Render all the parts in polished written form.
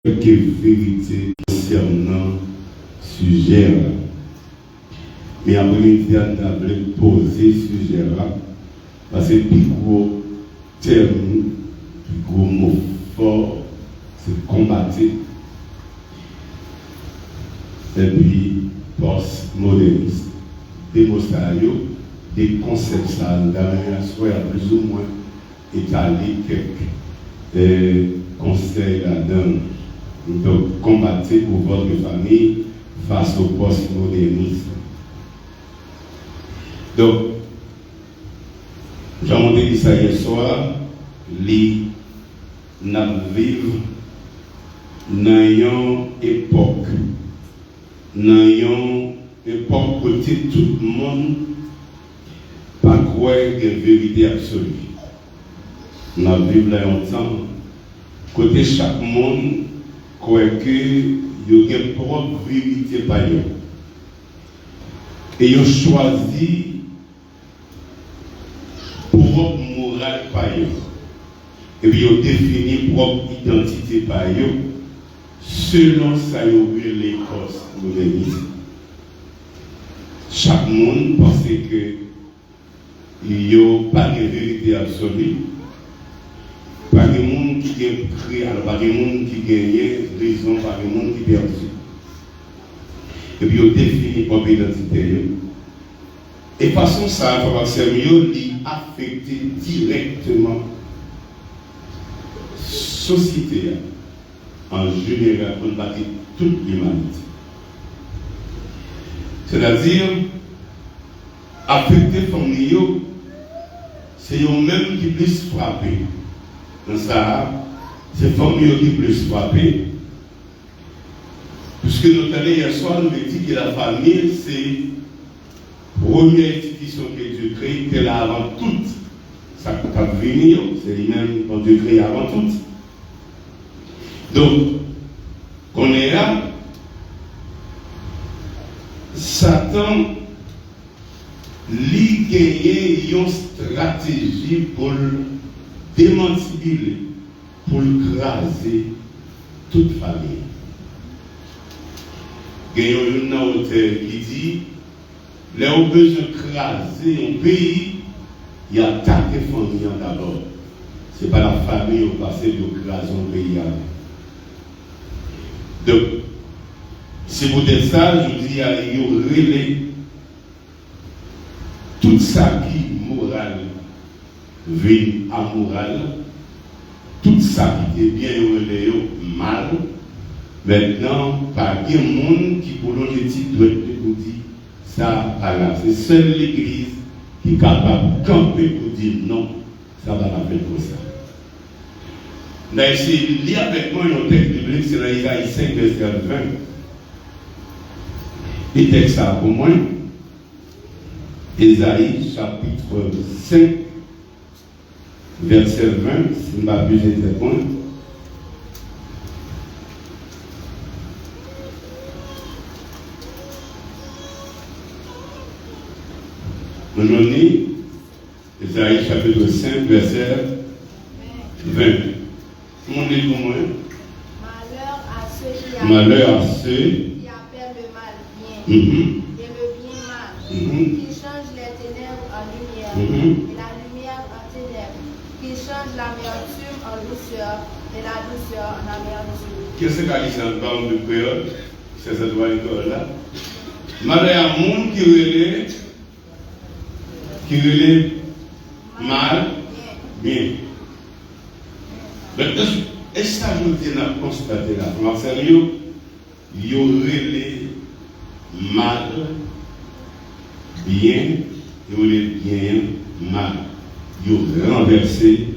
quelques vérités concernant le sujet. Mais après-midi, on a poser ce sujet parce que le plus gros terme, le plus gros mot fort, c'est combattre. Et puis, post-moderniste. Des mots des concepts, dans la soirée, plus ou moins étalé quelques conseils là-dedans. Donc, combattre pour votre famille face au post-modernisme. Donc, j'en ai dit ça hier soir, nous vivons dans une époque où tout le monde pas croire qu'il y a une vérité absolue. Nous vivons là longtemps, côté chaque monde croit qu'il y a une propre vérité par eux. Et ils ont choisi propre morale par eux. Et puis ils ont défini propre identité par eux, selon ça ils ont vu les post-modernisme. Chaque monde pense que il n'y a pas de vérité absolue. Pas de monde qui est créé, alors pas de monde qui gagne raison, pas de monde qui perd. Et puis ils ont défini propre identité. Et de façon ça, il faut mieux affecter directement la société en général pour battre toute l'humanité. C'est-à-dire, affecter les familles, c'est eux-mêmes qui plus frapper. Dans ça, c'est les familles qui plus frapper. Puisque nous avons hier soir, nous avons dit que la famille, c'est la première institution que Dieu crée, qu'elle a avant toute. Ça peut venir, c'est lui-même qu'on Dieu crée avant toute. Donc, qu'on est là, Satan lui gagne une stratégie pour démantibuler, pour craser toute famille. Il y a un auteur qui dit, les ont besoin de craser un pays, il y a attaque les familles d'abord. Ce n'est pas la famille qui passe de craser un pays. Donc, c'est pour ça, je dis à relais tout ça qui est moral vient amoral, tout ça qui est bien relais mal. Maintenant, par des monde qui pour l'objectif doit être pour dire ça, voilà. C'est seule l'Église qui est capable de camper pour dire non, ça va pas faire comme ça. On a essayé de lire avec moi un texte biblique, c'est dans Isaïe 5, verset 20. Et texte ça pour moi, Isaïe chapitre 5, verset 20, si je ne m'abuse des points. Aujourd'hui, Isaïe chapitre 5, verset 20. Mon dit pour moi. Malheur à ceux qui appellent le mal bien et le bien mal, qui changent les ténèbres en lumière et la lumière en ténèbres, qui changent l'amertume en douceur et la douceur en amertume. Qu'est-ce qu'il dit dans le banc de créole? C'est cette voix là. Malheur à monde qui relève mal, bien. Est-ce que vous avez constaté là, Marcelo, il y aurait mal, bien, il y aurait bien, mal. Il y aurait renversé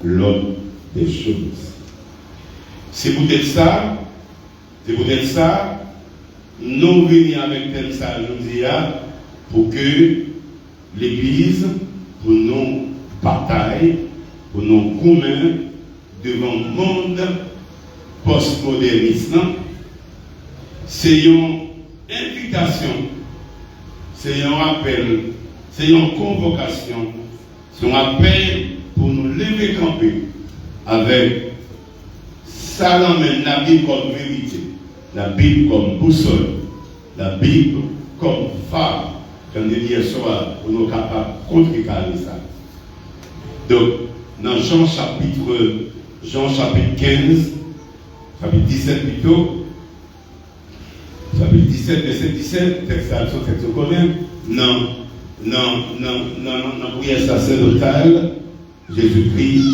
l'ordre des choses. C'est peut-être ça, nous venons avec tel ça, nous disons, pour que l'Église, pour nos batailles, pour nos communs, devant le monde postmoderniste, c'est une invitation, c'est un appel, c'est une convocation, c'est un appel pour nous lever camper avec ça l'emmène la Bible comme vérité, la Bible comme boussole, la Bible comme phare. Comme dit hier soir, on est capable de contrecarrer ça. Donc, dans Jean chapitre 15, chapitre 17 plutôt, chapitre 17, verset 17, texte que tu connais, dans prière sacerdotale, Jésus-Christ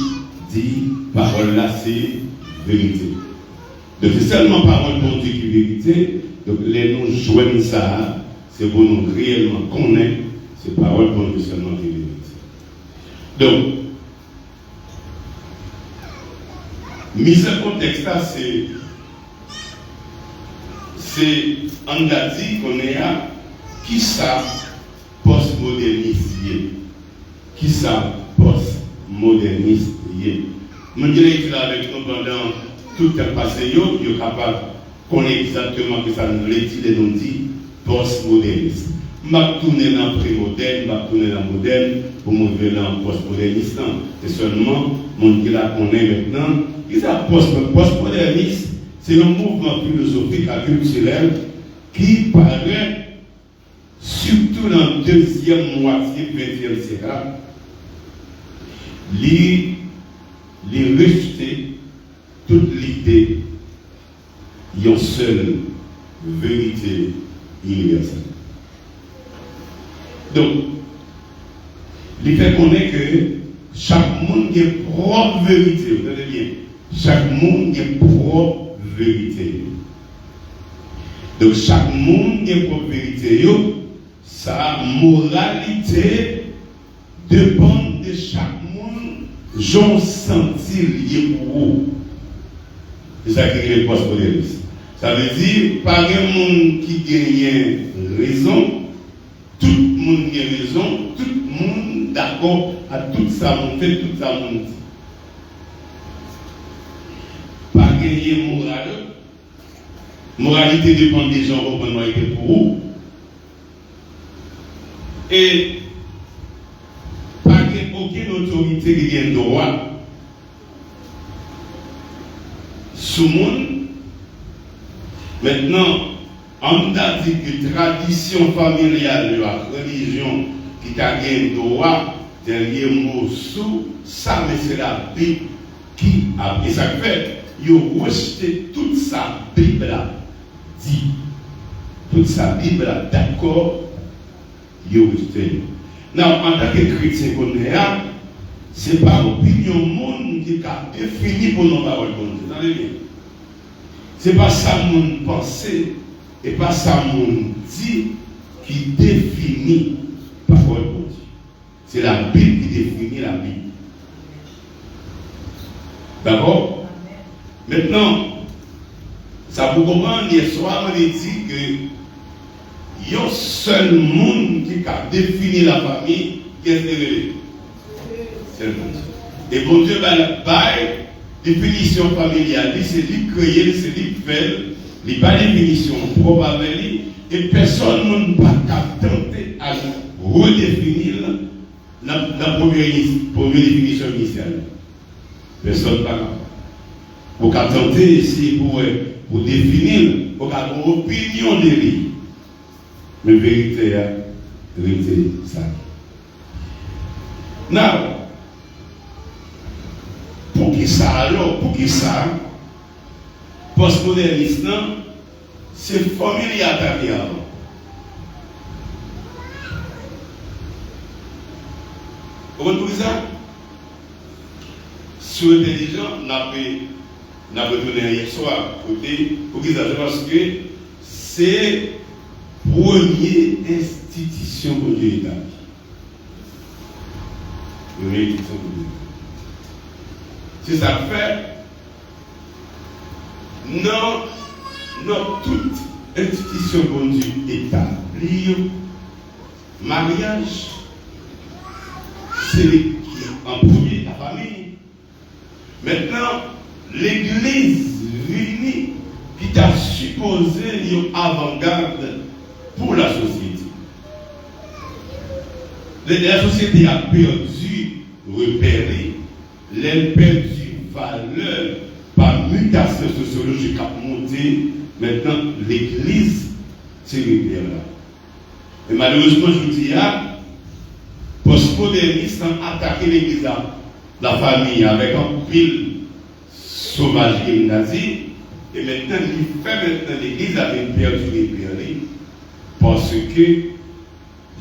dit, parole là, c'est vérité. Donc, c'est seulement parole pour Dieu qui est vérité. Donc, les nous joignent ça, c'est pour nous réellement connaître ces paroles pour nous seulement qui est vérité. Donc, mise en contexte, c'est on a dit qu'on est à qui ça postmoderniste. Qui ça postmoderniste. Je dirais que avec nous pendant tout le passé, il est capable de connaître exactement que ça nous dit postmoderniste. Je vais tourner dans le pré-moderne, je vais tourner dans le moderne pour me faire dans le postmoderniste. C'est seulement mon qui la connaît maintenant. Postmoderniste, c'est un mouvement philosophique et culturel qui paraît, surtout dans la deuxième moitié du XXe siècle, les rejeter toute l'idée d'une seule vérité universelle. Donc, il fait connaître que chaque monde a une propre vérité. Vous entendez bien? Chaque monde a une propre vérité. Donc, chaque monde a une propre vérité. Sa moralité dépend de chaque monde. J'en senti lié pour vous. C'est ça qui est le postmoderniste. Ça veut dire, pas un monde qui gagne raison, tout le monde a raison, tout le monde d'accord à tout ça, on fait tout ça, on dit. Pas gagner morale. Moralité dépend des gens qui ont été pour vous. Et pas aucune autorité qui a un droit sous le monde. Maintenant, on a dit que tradition familiale, la religion qui a un droit, dernier mot sous, ça, mais c'est la Bible qui a. Et ça fait, il a rejeté toute sa Bible dit. Toute sa Bible d'accord, il a rejeté. Non, en tant que chrétien qu'on est là, ce n'est pas l'opinion monde qui a défini pour nos paroles. Vous entendez bien? Ce n'est pas ça mon pensée et pas ça mon dit qui définit parole de Dieu. C'est la Bible qui définit la Bible. D'accord? Maintenant, ça vous comprendre, hier soir, on a dit que il y a un seul monde qui a défini la famille, qu'est-ce que c'est le monde. Et bon Dieu, la définition familiale, c'est lui créer, c'est lui faire, il n'y a pas de définition propre avec lui, et personne ne peut pas tenter à redéfinir la première définition initiale. Personne ne peut pas. Pour tenter ici pour définir, pour avoir une opinion de lui. Mais vérité, ça. Now, pour qui ça alors, postmoderniste, c'est famille attaquée avant. Vous comprenez ça? Sur l'intelligent, n'a pas donné hier soir pour qu'ils sachent parce que c'est première institution pour Dieu établie. Première institution pour Dieu. C'est ça fait. Non, toute institution pour Dieu établie. Mariage, c'est en premier la famille. Maintenant, l'Église réunie qui t'a supposé une avant-garde pour la société. La société a perdu repéré, elle a perdu valeur par mutation. mutation sociologique a monté, maintenant l'église, c'est repère là. Et malheureusement, je vous dis, postmodernistes ont attaqué l'église, la famille, avec un pile sauvagerie nazi, et maintenant, il fait maintenant l'église avec perdu les périls, parce que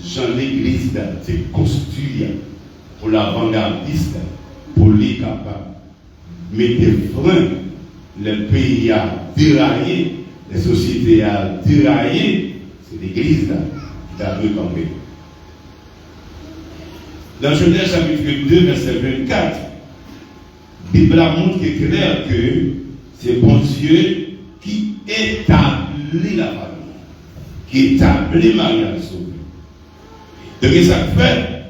Jean l'église a été construit pour l'avant-gardiste, pour les capables. Mettez frein, le pays a déraillé, les sociétés a déraillé, c'est l'église là qui a recamper. Dans Genèse chapitre 2, verset 24, la Bible montre clair que c'est bon Dieu qui établit la famille, qui établit le mariage. Donc, ça fait,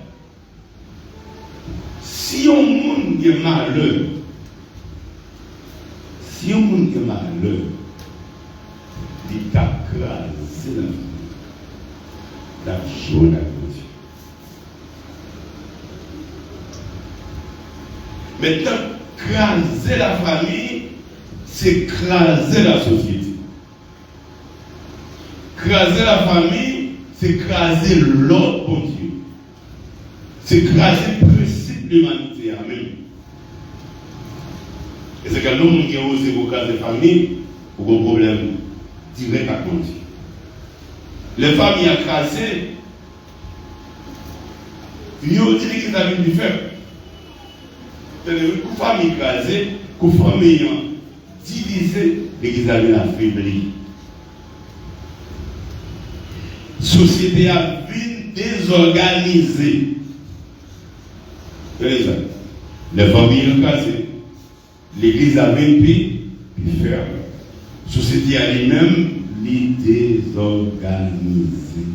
si on monde est malheur, il t'a crasé la journée à Dieu. Maintenant, craser la famille, c'est craser la société. Craser la famille, c'est craser l'ordre pour Dieu. C'est craser le principe de l'humanité. Amen. Et c'est que l'homme qui a osé vous craser la famille, vous avez un problème direct à Dieu. Les familles à craser, ils ont dit qu'ils avaient du faible. C'est-à-dire que les familles crasées, les familles divisées, qu'ils avaient la faibli. Société a vie désorganisée. Les familles crasées, l'église a vie puis ferme. Société a elle-même désorganisée.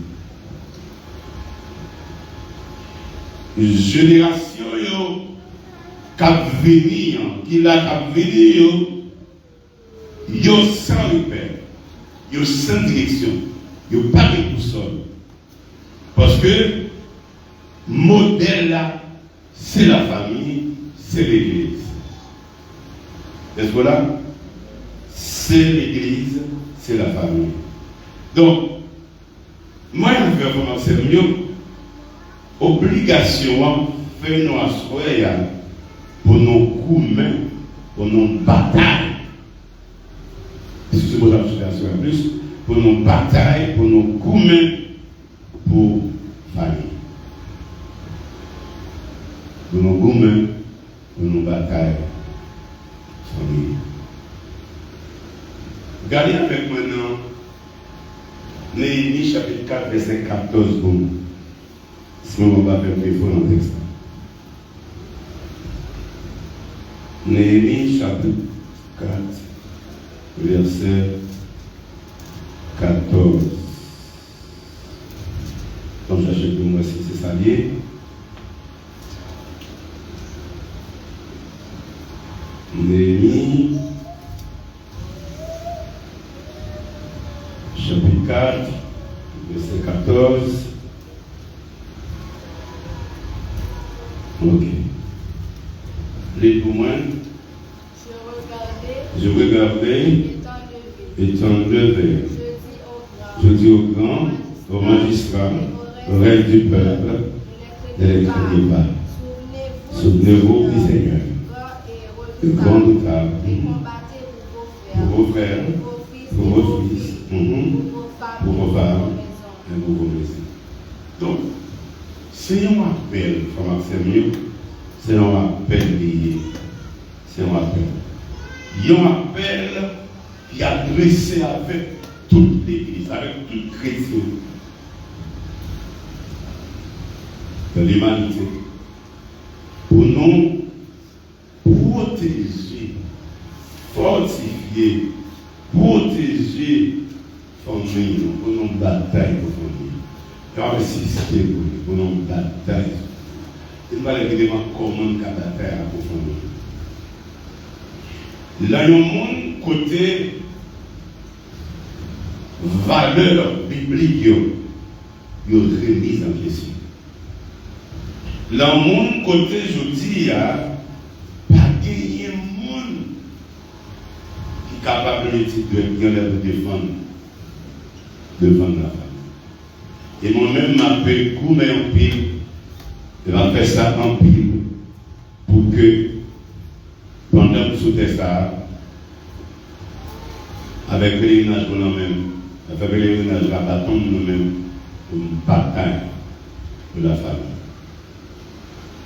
Une génération qui l'a venir, yo sans repère, yo sans direction, yo pas de boussole. Parce que modèle là, c'est la famille, c'est l'église. Est-ce que là? C'est l'église, c'est la famille. Donc, moi, je vais commencer mieux. Obligation, faire nos assoyer pour nos coups mains, pour nos batailles. Excusez-moi, j'en en plus. Pour nos batailles, pour nos coups mains, pour famille. Pour nos coups mains, pour nos batailles, famille. Regardez avec maintenant Néhémie chapitre 4, verset 14. Bon. Sinon, on va faire plus fort dans le texte. Néhémie chapitre 4, verset 14. Donc, cherchez pour moi si c'est ça lié. Néhémie chapitre 4, verset 14. Ok. Les pour moi. Je regardais. Étant levé. Je dis au grand, au magistrat, au reste du peuple, ne les craignez pas. Souvenez-vous du Seigneur. Le grand notable. Pour vos frères, pour vos fils, pour vos femmes, et pour vos maisons. Donc, c'est un appel, c'est un appel lié. C'est un appel. Il y a un appel qui est adressé avec toute l'Église, avec tout chrétien de l'humanité. Pour nous protéger, fortifier, protéger famille, pour nous bataille pour famille. Car résister pour nous bataille. Il va les dire comment la bataille pour famille. Là, il y a un monde côté valeur biblique, il y a remise en question. Là, il y a un monde côté, je dis, pas gagner monde capabilité de défendre la famille. Et moi-même, ma paix, coumer en pile, je vais faire ça en pile pour que pendant que je ça, avec le pèlerinage nous-mêmes, avec le pèlerinage la bâton nous-mêmes, pour une bataille de la famille.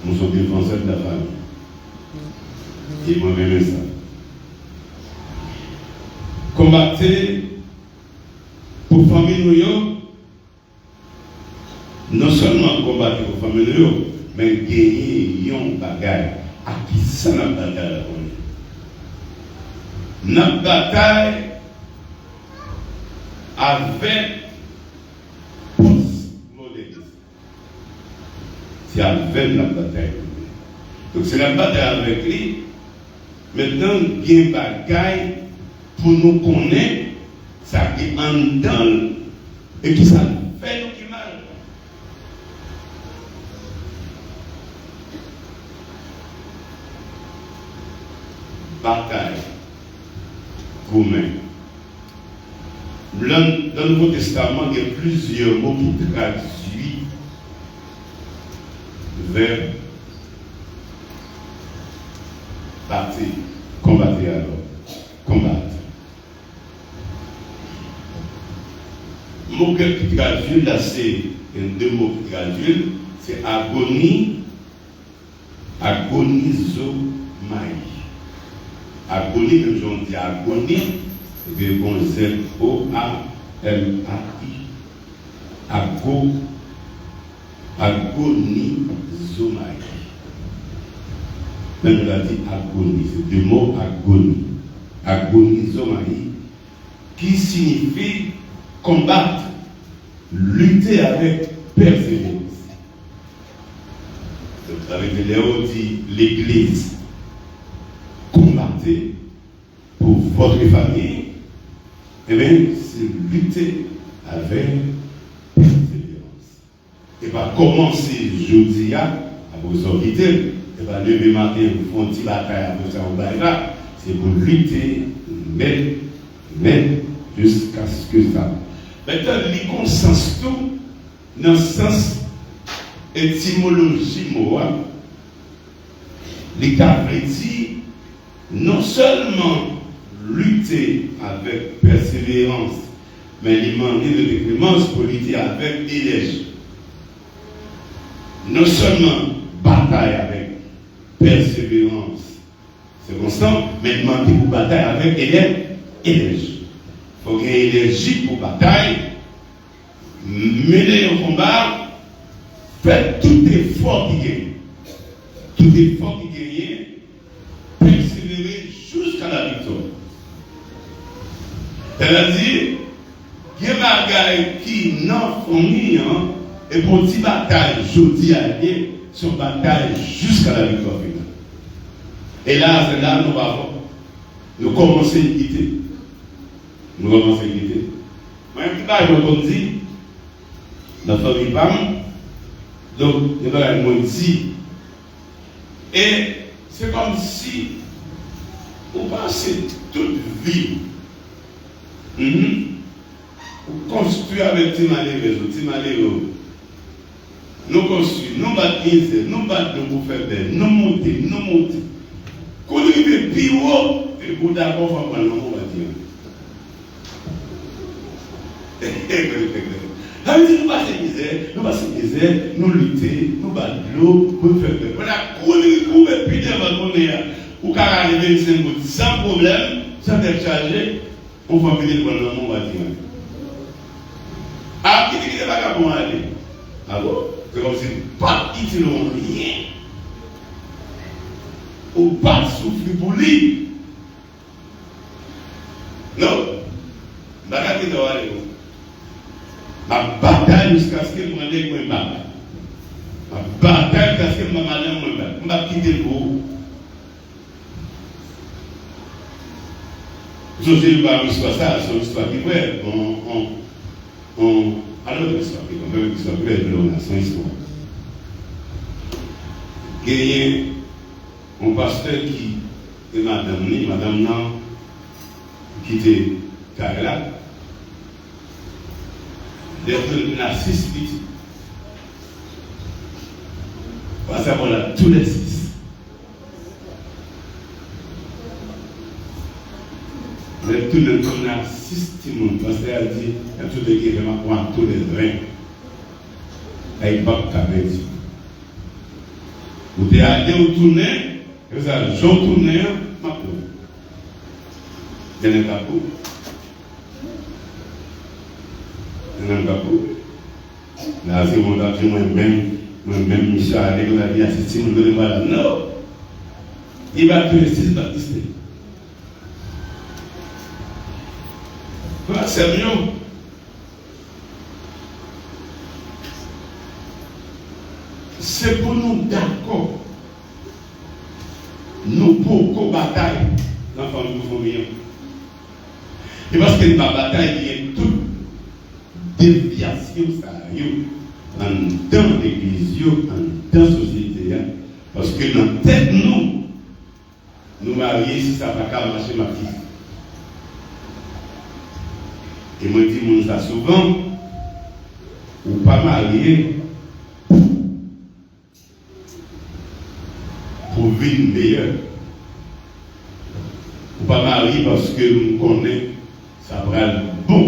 Nous sommes défenseurs de la famille. Et moi-même, ça. Combattre pour la famille New York, non seulement combattre pour la famille New York, mais gagner une bagaille. À qui ça n'a pas bataille? Notre bataille avec post-modernisme. C'est avec la bataille. Donc c'est la bataille avec lui. Maintenant, il y a une bagaille pour nous connaître ça qui est en dedans et qui ça fait nous qui mal. Bataille. Commun. Dans le Nouveau Testament, il y a plusieurs mots qui traduisent vers battre, combattre alors, combattre. Le mot qui traduit là, c'est deux mots qui traduisent, c'est agonie, agonisomai. Agonie, comme j'en dis agonie, c'est bon Z-O-A-M-A-I. Agonisomai. Même on a dit agonie, c'est deux mots agonie. Agonisomai, qui signifie combattre, lutter avec persévérance. Donc, avec Léo dit l'Église, combattez pour votre famille, et bien, c'est lutter avec persévérance. Et bien, commencer jeudi à vos auditeurs, et bien, lever matin, vous font une petite bataille après ça, c'est pour lutter, mais jusqu'à ce que ça. Maintenant, les consens tout, dans le sens étymologie, l'État dit non seulement lutter avec persévérance, mais il demande de décrémence pour lutter avec énergie. Non seulement bataille avec persévérance, c'est constant, mais demander pour bataille avec énergie. Il faut gagner énergie pour bataille, mener au combat, faire tout effort qui gagne. Tout effort qui gagne, persévérer jusqu'à la victoire. C'est-à-dire, il y a des bagailles qui n'en font rien, et pour une bataille, je dis à Dieu, son bataille jusqu'à la victoire finale. Et là, c'est là nous avons. Nous commençons à quitter. Nous commençons à quitter. Moi, je me dis, la famille PAM, donc, il y a un dit, et c'est comme si on passait toute vie, on construit avec Timalé, nous construisons, nous bâtissons, nous battons pour faire belle, nous montons. Quand on arrive plus haut, et pour d'accord, on va prendre le mot, on va dire. Nous passons misère, nous lutter, nous battre l'eau, nous faire belle. On a couru, puis devant qu'on est, ou qu'à arriver sans problème, sans être chargé, on va venir prendre le mot, on va dire. Ah, qui n'est pas capable d'aller? Ah bon? C'est comme si pas qu'ils n'ont rien. Ou pas souffrir pour lui. Non. Bagarre qui doit aller. Ma bataille jusqu'à ce que je me dise que je ma bataille jusqu'à ce que je me dise que je vais quitter le groupe. Je ne sais pas l'histoire ça, c'est une histoire qui est vraie. Alors, l'histoire qui est vraie, l'histoire qui est vraie, c'est une histoire. Il y a un pasteur qui est madame nan, quitté Carla. Les deux narcisses, on va savoir là tous les 6. Mais tout le monde a 6 petits monde, parce qu'elle dit, il y a tout le qui vraiment prendre tous les reins. Avec Bob Cabet. Vous êtes allé au tournée, vous avez joué au tournée, ma peau. Il y a un capot. Il y a un capot. Là, c'est mon temps, moi-même, Michel, avec la vie assistée, je ne pas non. Il va tous les 6 baptisés. C'est mieux. C'est pour nous d'accord. Nous pour bataille dans la famille. Et parce que la bataille, il y a toute déviation, ça a dans l'église, dans la société. Parce que dans la tête, nous mariés, si ça ne va pas marcher, ma fille. Et moi, je dis ça souvent, ou pas marié pour vivre meilleur. Ou pas marié parce que nous connaissons, ça va être bon.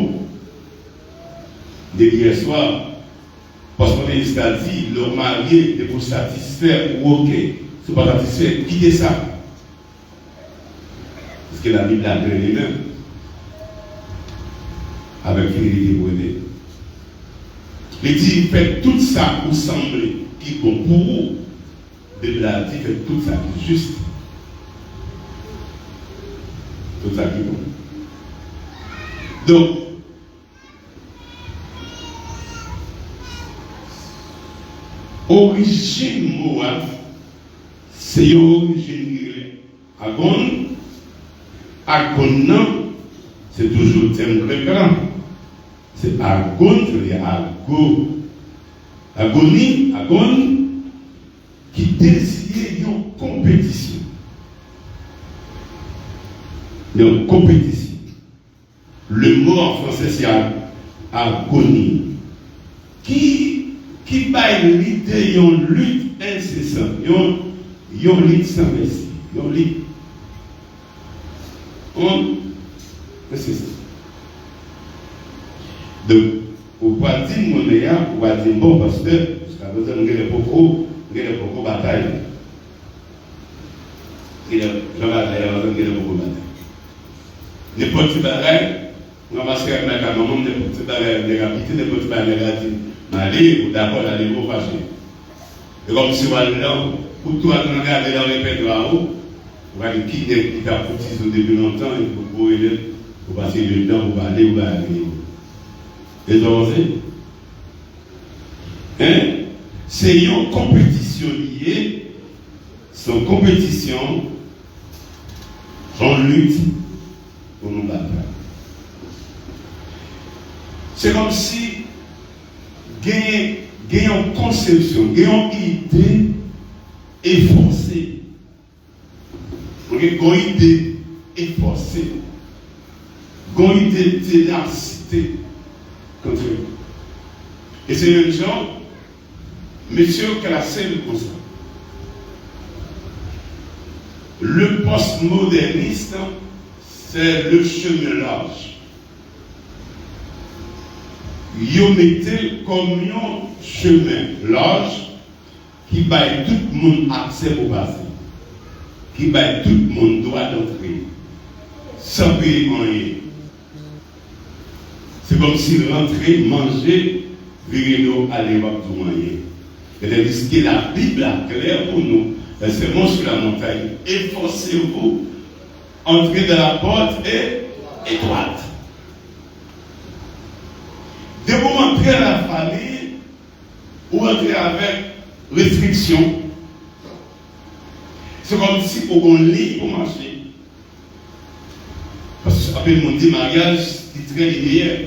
Dès hier soir, parce qu'on a dit, le marié est pour satisfaire ou ok. Si pas satisfaire, quittez ça. Parce que la Bible a donné les mêmes. Avec fidélité pour aider. Il dit, faites tout ça pour sembler qui est bon pour vous. Il a dit, faites tout ça qui est juste. Tout ça qui est bon. Donc, origine morale, c'est l'origine agon. Agon, c'est toujours le thème récurrent. C'est agon, c'est ago. Agonie, agon, qui désire une compétition. Une compétition. Le mot en français, c'est agonie. Qui baille l'idée d'une lutte incessante, une lutte sans merci, une lutte. C'est ça. Donc, pour pas dire mon meilleur, pour pas dire bon, parce que jusqu'à présent, nous avons beaucoup de batailles. Nous avons beaucoup de batailles. Les petits batailles, on va se faire avec un moment, les petits batailles négatives, les petits batailles négatives. Aller ou d'abord aller au fâché. Et comme si on allait là, pour tout regarder dans le répertoire, on va dire qui t'a foutu depuis longtemps, il faut aider, pour passer le temps, pour aller ou aller. Et donc, c'est une compétition liée, son compétition, son lutte pour nous battre. C'est comme si gagne une conception, gagne une idée efforcée. Une idée efforcée. Une idée de ténacité. Et c'est le genre, monsieur classé le constat. Le postmoderniste, c'est le chemin large. Ils mettaient comme un chemin large qui baille tout le monde accès au passé, qui baille tout le monde droit d'entrer, sans payer rien. C'est comme s'ils rentraient, mangeaient, viraient à l'époque du moyen. C'est-à-dire que la Bible a clair pour nous, c'est bon sur la montagne, efforcez-vous, entrez dans la porte étroite. De vous entrer à la famille ou entrer avec restriction, c'est comme si pour qu'on lit pour marcher. Parce que après, on dit mariage, c'est très linéaire.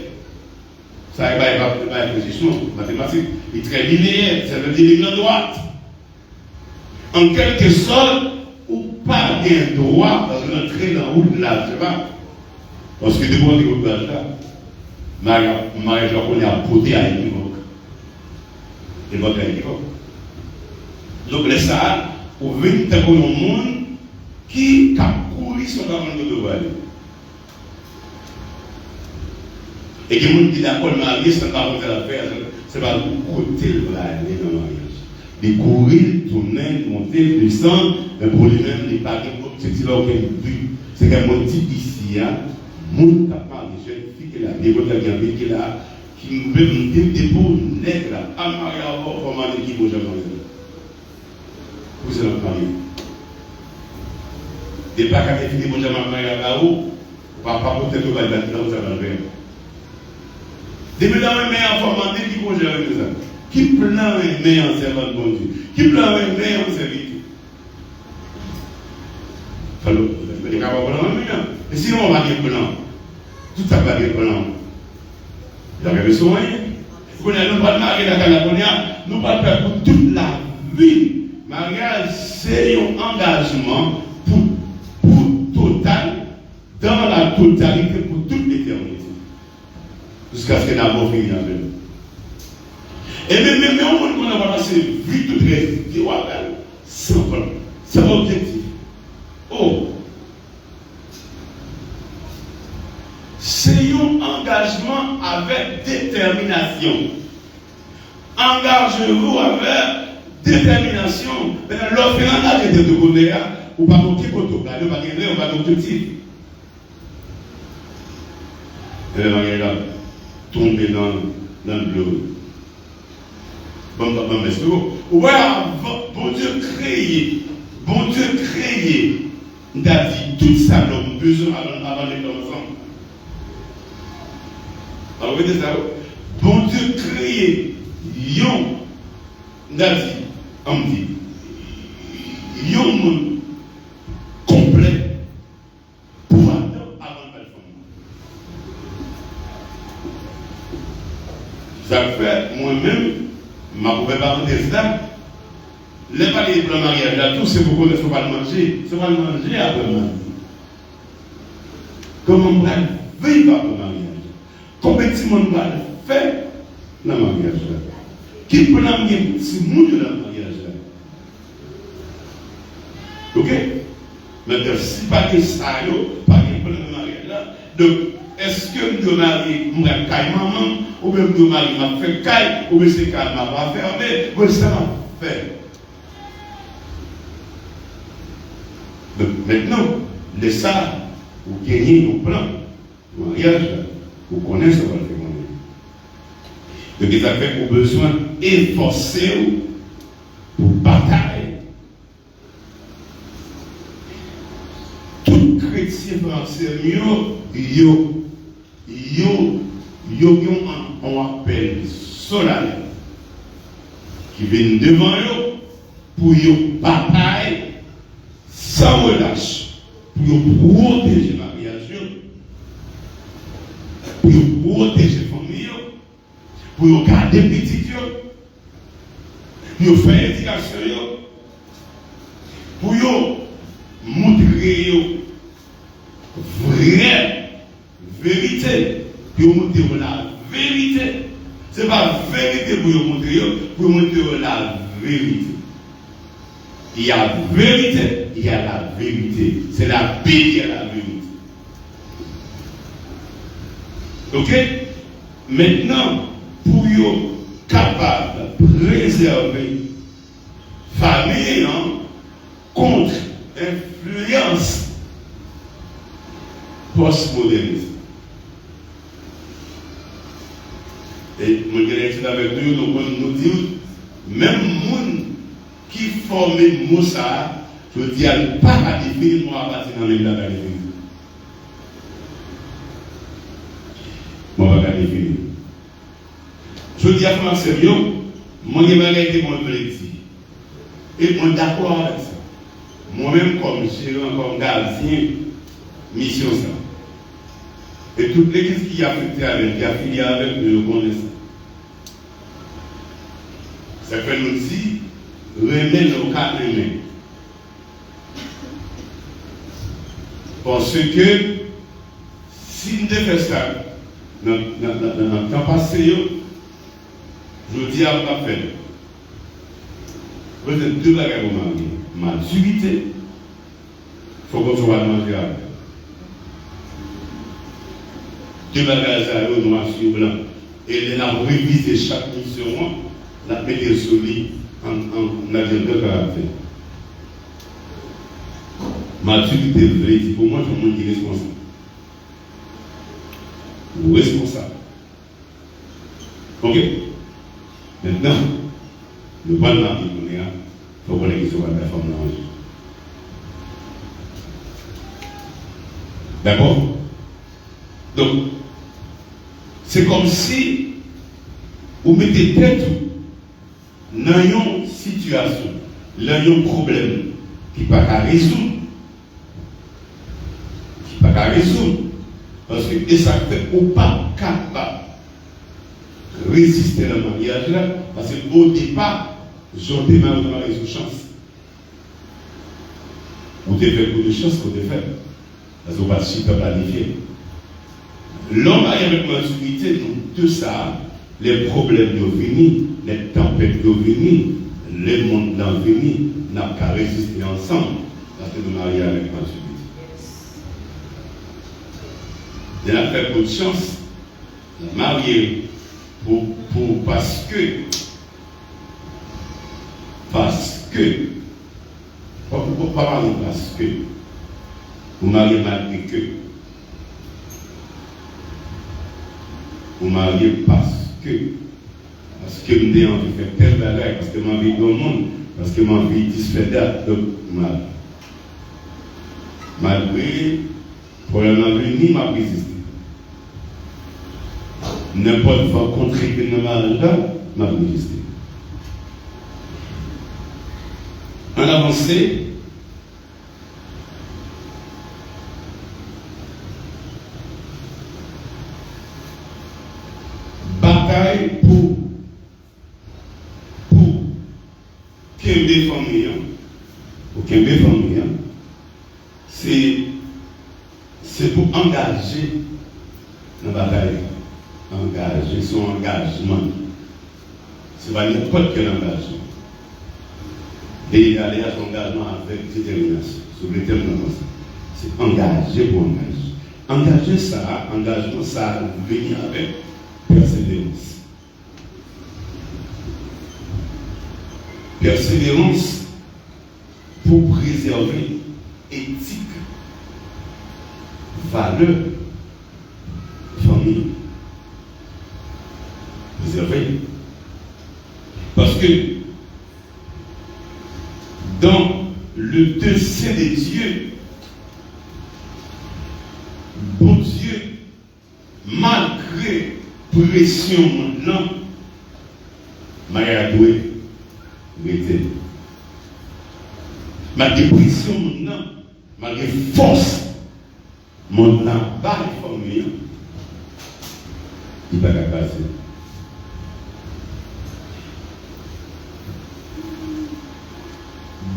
Ça n'est pas une position mathématique. Il est très linéaire, ça veut dire ligne droite. En quelque sorte, ou pas un droit rentrer dans la route de la, je sais pas. Parce que depuis le découpage là, mariage qu'on a porté à l'époque. L'époque à l'époque. Donc, les ça, on veut un monde qui a couru sur la monde de devoir. Et qui monde qui d'accord marié sans pas faire l'affaire, c'est pas pour côté le aller dans le mariage. De courir, tourner, monter, descendre, mais pour lui-même, il n'est pas objectif aucun but. C'est qu'un monde dit ici, monde capable de jeune fille qui est là, des gens qui est là, qui nous veut des beaux nègres là, à marier avant, pour marier qui vous jamais marié. Vous êtes marié. Des pas qu'à définir mon jamais marié là-haut, pas peut-être au bail bâtiment, vous avez le depuis dans les mains informatiques qui vont gérer tout ça. Qui plan les mains en servant de bon Dieu? Qui plan les mains en serviteur? Alors, vous êtes capable de prendre un million. Et sinon, on va dire plan. Tout ça va dire plan. Vous avez besoin. Vous n'avez pas de mariage dans la Californie. Nous ne pouvons pas faire pour toute la vie. Mariage, c'est un engagement pour total, dans la totalité, pour toute l'éternité. Jusqu'à ce que nous fini avec nous. Et même on a passé vite tout très sans problème. C'est mon objectif. Oh! C'est un engagement avec détermination. Engagez-vous avec détermination. Maintenant, l'offrande a été de côté, ou pas mon petit poteau, là, on va gagner, on va objectif. Et là, tomber dans le bleu. Bon, est-ce que vous voyez, bon Dieu créé, on a dit tout ça, l'homme besoin avant d'être ensemble. Alors, vous voyez ça? Bon Dieu créé, on a dit, monde complet pour attendre avant de faire. Ça fait, moi-même, je ne pouvais pas prendre des dames. Les paliers pour le mariage, là, tout c'est pour qu'on ne soit pas le manger. Il faut pas le manger après le mariage. Comment on va vivre après le mariage? Combien de monde va le faire dans le mariage là? Qui peut l'amener si monde dans le mariage là? Ok? Maintenant, si pas que ça, pas que pour le mariage là, donc, est-ce que je marie mon caille maman, ou bien je marie ma fait caille, ou bien c'est caille m'a pas fermé, ou bien ça m'a fait. Donc maintenant, les ça, vous gagnez un plan, mariage, vous connaissez ce qu'on fait. Donc ça fait au besoin efforcer pour batailler. Tout chrétien français, on appelle solennel qui viennent devant eux pour y bataille sans relâche, pour protéger le mariage, pour protéger la famille, pour garder les petits, pour faire l'éducation, pour montrer vraie vérité, pour montrer la vérité. Ce n'est pas la vérité pour montrer la vérité. Il y a la vérité, il y a la vérité. C'est la Bible qui a la vérité. Ok? Maintenant, pour être capable de préserver la famille contre l'influence postmoderniste. Et je suis avec nous, nous disons, même les gens qui forment Moussa, je dis à ne pas définir moi à partir de la définir. Moi, je ne vais pas définir. Je dis à Français, moi, je vais être mon plaisir. Et je suis d'accord avec ça. Moi-même, comme gérant, comme gardien, mission ça. Et toute l'église qui a affecté avec, qui a fini avec, nous le connaissons. Ça fait nous dire, remettre nos quatre mains. Parce que, si nous devons faire ça, dans le temps passé, je dis à ma femme, vous êtes deux bagages pour marier. Maturité, il faut qu'on soit manger avec. Deux bagages à eux, noir sur blanc. Et nous avons révisé chaque mission, nous avons mis sur lui en agenda de caractère. Maturité vraie, pour moi, c'est le monde qui est responsable. Ou responsable. Ok? Maintenant, le bon mari qu'on est, il faut qu'on ait qui soit la femme dans. D'accord? Donc, c'est comme si vous mettez tête dans une situation, dans un problème qui n'est pas à résoudre. Qui n'est pas à résoudre. Parce que et ça fait ou pas capable de résister à le mariage là, parce qu'au départ, j'en démarre de mariage sous chance. Vous devez faire beaucoup de chance pour te faire. Parce que vous ne pouvez pas planifier. L'homme avec maturité, donc tout ça, les problèmes de venir, les tempêtes de venir, les mondes d'en venir, n'a qu'à résister ensemble parce que nous marions avec maturité. Il a fait beaucoup de chance, marié parce que, vous mariez malgré que, vous mariez parce que je me envie de faire tel bagage, parce que je envie dans le monde, parce que je envie de disfaider, donc malgré pour le venir, m'a résisté. N'importe quoi contrer que le mariage là, m'a résisté. En avancée, bataille pour qu'un des familles, c'est pour engager la bataille. Engager son engagement. Ce n'est pas n'importe quel engagement. Et aller à son engagement avec détermination. Sur le terme comme ça. C'est engager pour engager. Engager ça, engagement ça, venir avec persévérance. Persévérance pour préserver éthique, valeur, famille. Préserver. Parce que dans le dessein de Dieu, bon Dieu, malgré pression maintenant, Maria doué, malgré pression maintenant, malgré force, mon bas formé, il va la passer.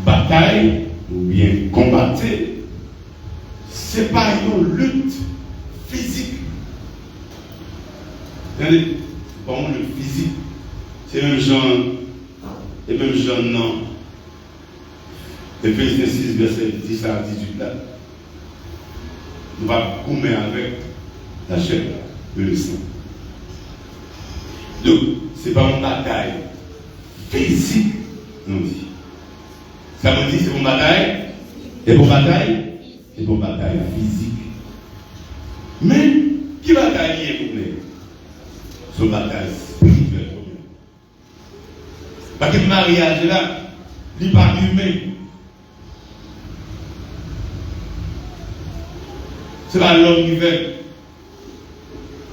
Bataille ou bien combattre, ce n'est pas une lutte physique. Regardez, bon, le physique, c'est un genre, et même genre non. Éphésiens 6, verset 10 à 18 là. On va coumer avec la chair et le sang. Donc, ce n'est pas une bataille physique, on dit. Ça veut dire c'est pour bataille, et pour bataille, c'est pour bataille physique. Mais, qui bataille est pour nous? C'est une bataille spirituelle pour nous. Parce que le mariage là, il n'est pas humain. Ce n'est pas l'homme qui fait.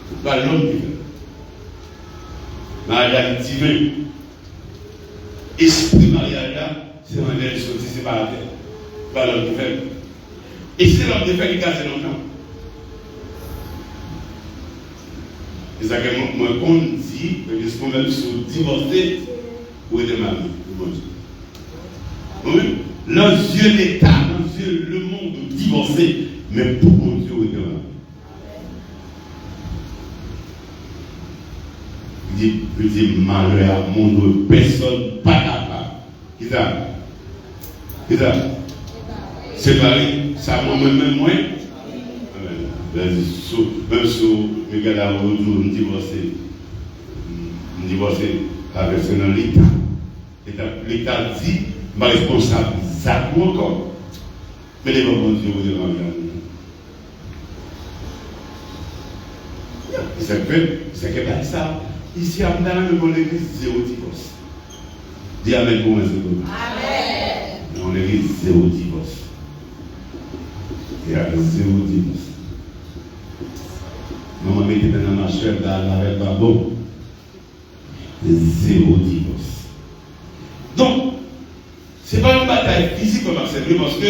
Ce n'est pas l'homme qui fait. Mariage divin. Esprit mariage là, c'est un aile sorti, c'est pas la terre. Ce n'est pas l'homme qui fait. Et c'est l'homme qui fait qui casse longtemps. C'est ça que moi, on dit, que ce qu'on même sur divorcer ou être marié. Oui, dans Dieu l'État, dans Dieu le monde divorcé, mais pour mon Dieu, est marié. il dit malheur à mon personne pas capable. Qui ça? Qui ça? C'est pareil, ça moi-même, moi. Même si je regarde à vous, je divorce avec l'État. L'État dit, ma responsable, ça pour encore. Mais les mamans disent, vous devez enlever. C'est que ça. Ici, à mon église, zéro divorce. Dis Amen pour moi, c'est tout. Amen. Mon église, zéro divorce. Il y a zéro divorce. Maman mettait dans ma chère avec Babo. Zéro divorce. Donc, ce n'est pas une bataille physique comme ça, parce que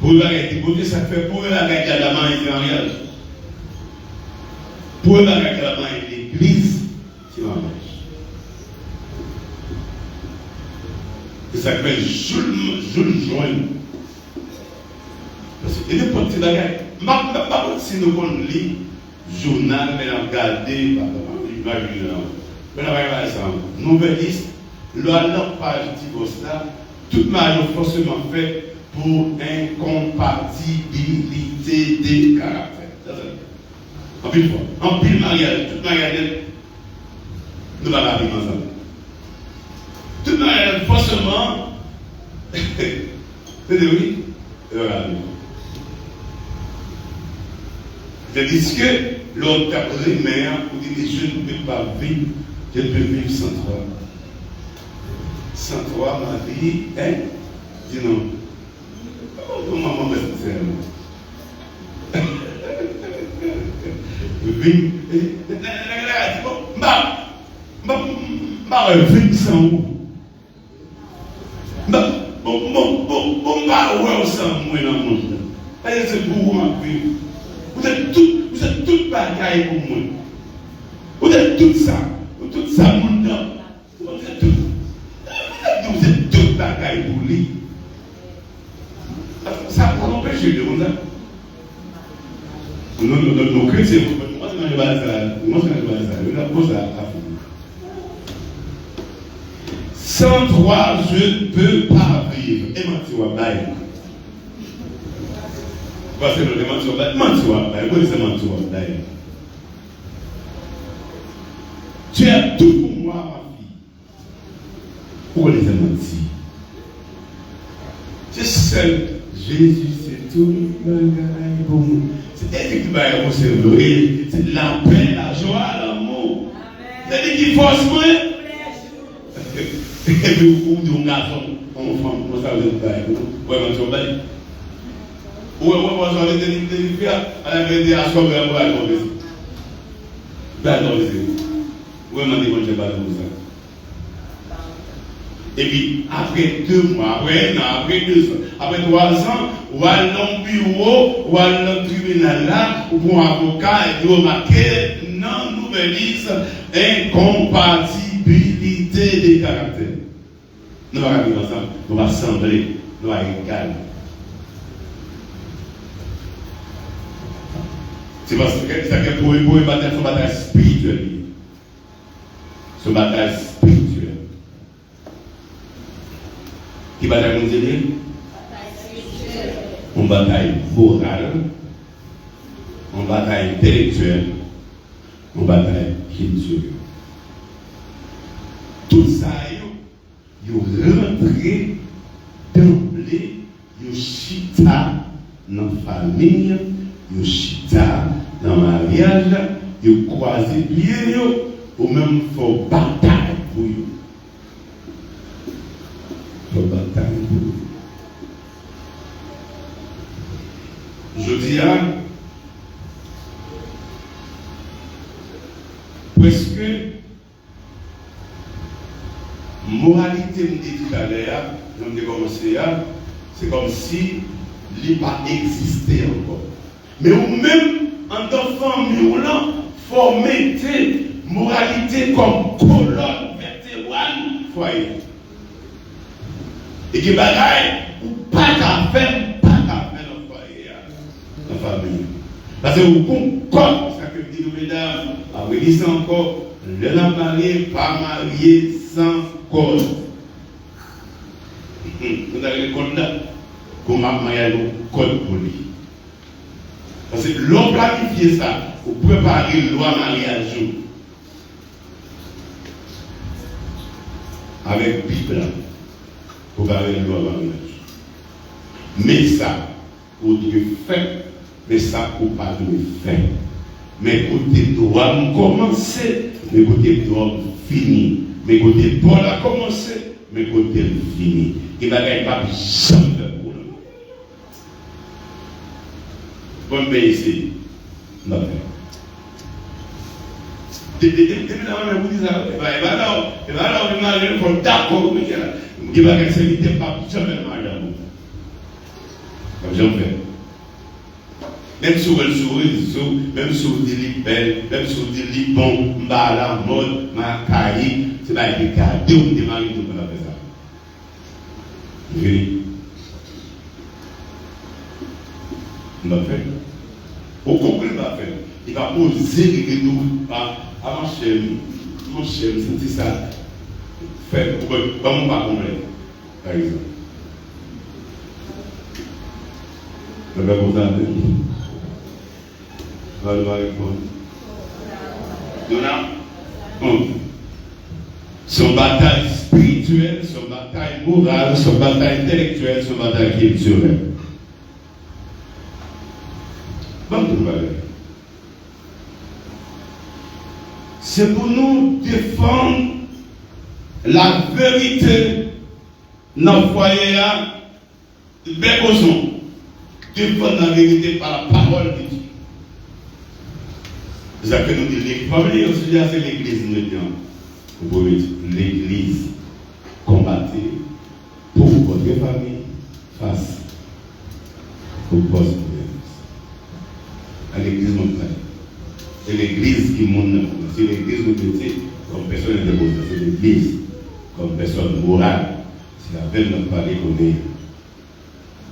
pour la beauté, ça fait pour la guerre de la main et mariage. Pour la guerre de la main et l'église, c'est mariage. Et ça fait Jules joindre. Parce que n'importe quelle bagaille, même si nous avons lu journal, mais nous regardé, nouvelliste, la page divorce là, toute ma forcément fait pour incompatibilité des caractères. En pile fois, en pile mariage, toute mariage, nous allons arriver ensemble. Toute mariage, forcément, c'est oui, regardez. C'est-à-dire que l'autre a posé une mère pour dire je ne peux pas vivre, je ne peux vivre sans toi. Sans toi, ma vie, hein? Dis non. Comment maman me fait ça? Vivre, vivre sans vous. Sans moi dans mon monde. C'est pour vous, ma vie. Vous êtes tout bagaille pour moi. Vous êtes tout ça. Tout ça, mon nom. Vous êtes tout bagaille pour lui. Ça pour empêcher de monde. Nos chrétiens, moi, je ne vais pas ça. Je pose à vous. Sans toi, je ne peux pas vivre. Et moi, tu vois, bye. Parce que nous demandons tu as tout pour moi, ma fille. Pourquoi les menti? C'est seul. Jésus, c'est tout le pour nous. C'est elle qui va vous servir. C'est la paix, la joie, l'amour. C'est elle qui force moi. Et puis, vous dites, on a on femme, on s'en va. Ou on va s'en aller à la vérité à ce qu'on va raconter. Ou on a dit, je ne vais pas comme ça. Et puis, après 2 mois, après 1 an, après 2 ans, après 3 ans, on va dans le bureau, on va dans le tribunal là, ou pour un avocat, et puis on va marquer dans la nouvelle liste incompatibilité des caractères. Nous allons vivre ensemble, nous allons assembler, nous allons égaler. C'est parce que pour une bataille, c'est une bataille spirituelle. C'est une bataille spirituelle. Qui bataille comme dire? Une bataille morale, une bataille intellectuelle, une bataille culturelle. Tout ça, ils rentrent d'emblée, ils chita dans la famille. Yo chita dans le mariage, yo croisé pied, ou même faut bataille pour eux. Faut bataille pour eux. Je dis presque moralité, me dit tout à l'heure, on a commencé, c'est comme si il n'a pas existé encore. Mais ou même en tant que famille, il faut mettre moralité comme colonne vertébrale foyer. Et que bagaille, ou pas qu'à faire dans le foyer, dans la famille. Parce que vous comprenez ça que dit nous, mesdames, après dit ça encore, le marié, pas marié sans cause. Vous avez le code là, comme mariage au code pour lui. Parce que l'on planifie ça pour préparer la loi mariage avec Bible pour préparer la loi mariage. Mais ça, vous devez faire, mais ça, vous pas devez faire. Mais côté droit commencer, mais côté droit fini. Mais côté Paul a commencé, mais côté fini. Il va gagner pas jamais pour nous. Bon, ben ici, non. Depuis là, on vous dit ça. Et bien alors, on a comme d'accord, il va gagner serviteur pas jamais mal d'amour. Comme j'en fais. Même si vous sourit, même si vous dites belle, même si vous dites bon, la mode, ma caille, c'est pas une cadeau, on démarre tout le monde ça. Vous voyez? On va faire. Au concret, il va faire. Il va poser les nous à mon cher, c'est ça. Faire, pas mon pas complet, par exemple. Le gars, vous avez son bataille spirituelle, son bataille morale, son bataille intellectuelle, son bataille culturelle. C'est pour nous défendre la vérité dans le foyer, défendre la vérité par la parole de Dieu. C'est ça que nous disons. C'est l'église maintenant. Vous pouvez dire l'église combattez pour votre famille face aux post-problèmes. À l'église mondiale. C'est l'église qui monte. C'est l'église mondiale comme personne indépendante. C'est l'église comme personne morale. C'est la peine de parler qu'on est.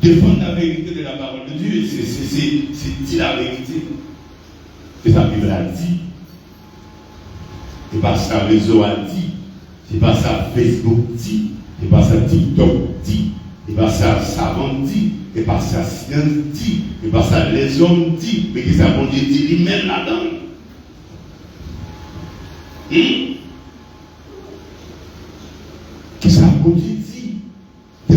Défendre la vérité de la parole de Dieu, c'est dire la vérité. C'est ça que la Bible a dit. C'est pas ça que réseau a dit. C'est pas ça que Facebook dit. C'est pas ça que TikTok dit. C'est pas ça que savant dit. C'est pas ça que science dit. C'est pas ça que les hommes disent. Mais que ça bon Dieu dit lui-même là-dedans. Qu'est-ce que ça bon Dieu dit? C'est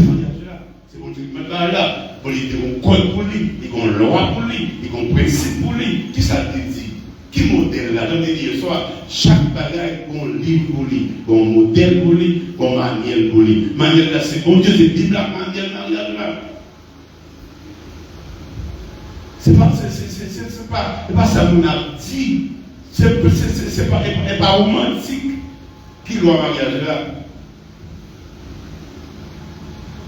bon Dieu qui met là. Pour lui dire un code pour lui, il y a une loi pour lui, il y a un principe pour lui. Qui ça te dit? Qui modèle là? Dans les soir, chaque bagaille, un livre pour lui, un modèle pour lui, un manuel pour lui. Manuel là, c'est bon Dieu, c'est Bible là, manuel là. C'est pas ça qu'on a dit. C'est pas romantique qui doit mariage là.